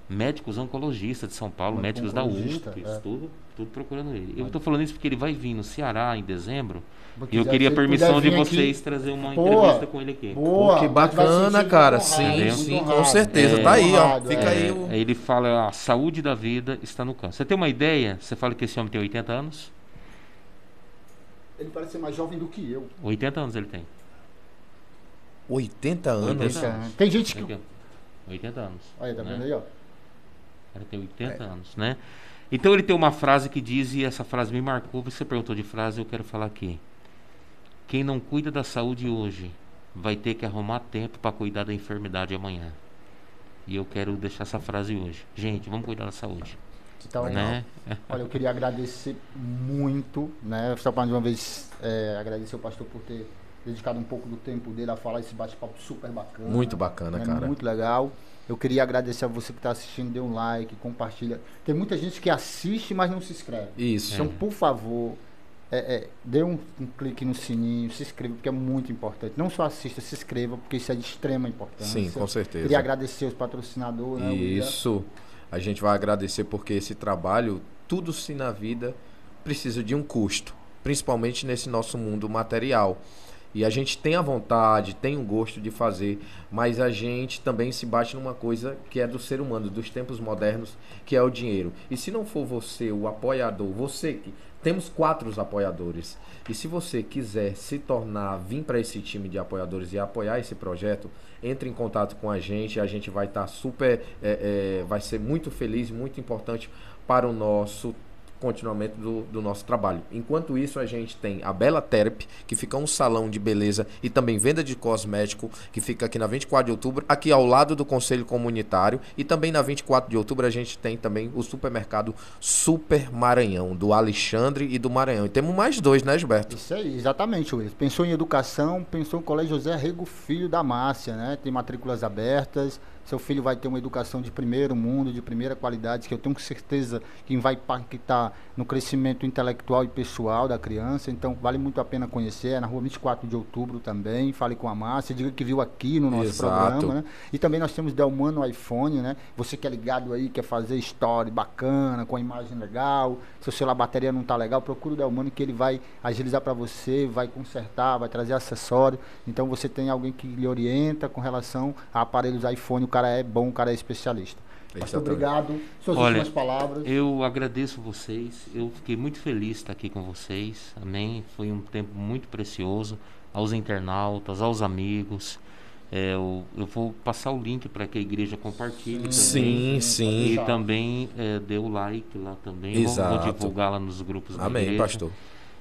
médicos oncologistas de São Paulo, médicos da UFRGS, tudo procurando ele. Eu estou falando isso porque ele vai vir no Ceará em dezembro. E eu queria a permissão de vocês trazer uma entrevista com ele aqui. Boa, que bacana, cara. Sim, com certeza. Tá aí, ó. Fica aí. Ele fala, a saúde da vida está no câncer. Você tem uma ideia? Você fala que esse homem tem 80 anos? Ele parece ser mais jovem do que eu. 80 anos ele tem. 80 anos? 80 anos. Tem gente que... 80 anos. Olha, tá vendo né? aí, ó. Ele tem 80 anos, né? Então ele tem uma frase que diz, e essa frase me marcou, você perguntou de frase, eu quero falar aqui. Quem não cuida da saúde hoje vai ter que arrumar tempo para cuidar da enfermidade amanhã. E eu quero deixar essa frase hoje. Gente, vamos cuidar da saúde. Então, né? Olha, eu queria agradecer muito, né? Só para de uma vez agradecer o pastor por ter dedicado um pouco do tempo dele a falar esse bate-papo super bacana. Muito bacana, né? cara. Muito legal. Eu queria agradecer a você que está assistindo, dê um like, compartilha. Tem muita gente que assiste, mas não se inscreve. Isso. Então, por favor, dê um clique no sininho, se inscreva, porque é muito importante. Não só assista, se inscreva, porque isso é de extrema importância. Sim, com certeza. Queria agradecer os patrocinadores. Né, isso. A gente vai agradecer porque esse trabalho, tudo se na vida precisa de um custo, principalmente nesse nosso mundo material. E a gente tem a vontade, tem o gosto de fazer, mas a gente também se bate numa coisa que é do ser humano, dos tempos modernos, que é o dinheiro. E se não for você, o apoiador, você que... Temos 4 apoiadores. E se você quiser se tornar, vir para esse time de apoiadores e apoiar esse projeto, entre em contato com a gente vai estar super... vai ser muito feliz, muito importante para o nosso continuamento do nosso trabalho. Enquanto isso, a gente tem a Bela Therapy, que fica um salão de beleza e também venda de cosmético, que fica aqui na 24 de outubro, aqui ao lado do Conselho Comunitário, e também na 24 de outubro a gente tem também o supermercado Super Maranhão, do Alexandre e do Maranhão. E temos mais 2, né, Gilberto? Isso aí, exatamente, Wilson. Pensou em educação, pensou em Colégio José Rego Filho da Márcia, né? Tem matrículas abertas. Seu filho vai ter uma educação de primeiro mundo, de primeira qualidade, que eu tenho certeza que vai impactar no crescimento intelectual e pessoal da criança. Então, vale muito a pena conhecer. É na rua 24 de outubro também. Fale com a Márcia, diga que viu aqui no nosso programa. Né? E também nós temos Delmano iPhone, né? Você que é ligado aí, quer fazer story bacana, com a imagem legal. Se o celular, a bateria não está legal, procura o Delmano que ele vai agilizar para você, vai consertar, vai trazer acessório. Então, você tem alguém que lhe orienta com relação a aparelhos iPhone. O cara é bom, o cara é especialista. Pastor, obrigado. Suas últimas palavras. Eu agradeço vocês. Eu fiquei muito feliz de estar aqui com vocês. Amém. Foi um tempo muito precioso. Aos internautas, aos amigos. Eu vou passar o link para que a igreja compartilhe. Sim, sim. E também dê o like lá também. Vou divulgar lá nos grupos da igreja. Amém, pastor.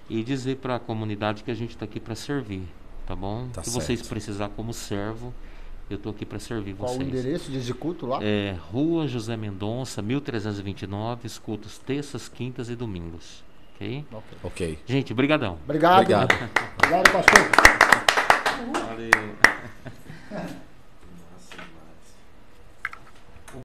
E dizer para a comunidade que a gente está aqui para servir. Tá bom? Tá Se certo. vocês precisar como servo, eu estou aqui para servir vocês. Qual o endereço de culto lá? Rua José Mendonça, 1329, escutos terças, quintas e domingos. Ok? Gente, brigadão. Obrigado. Obrigado, pastor. Valeu.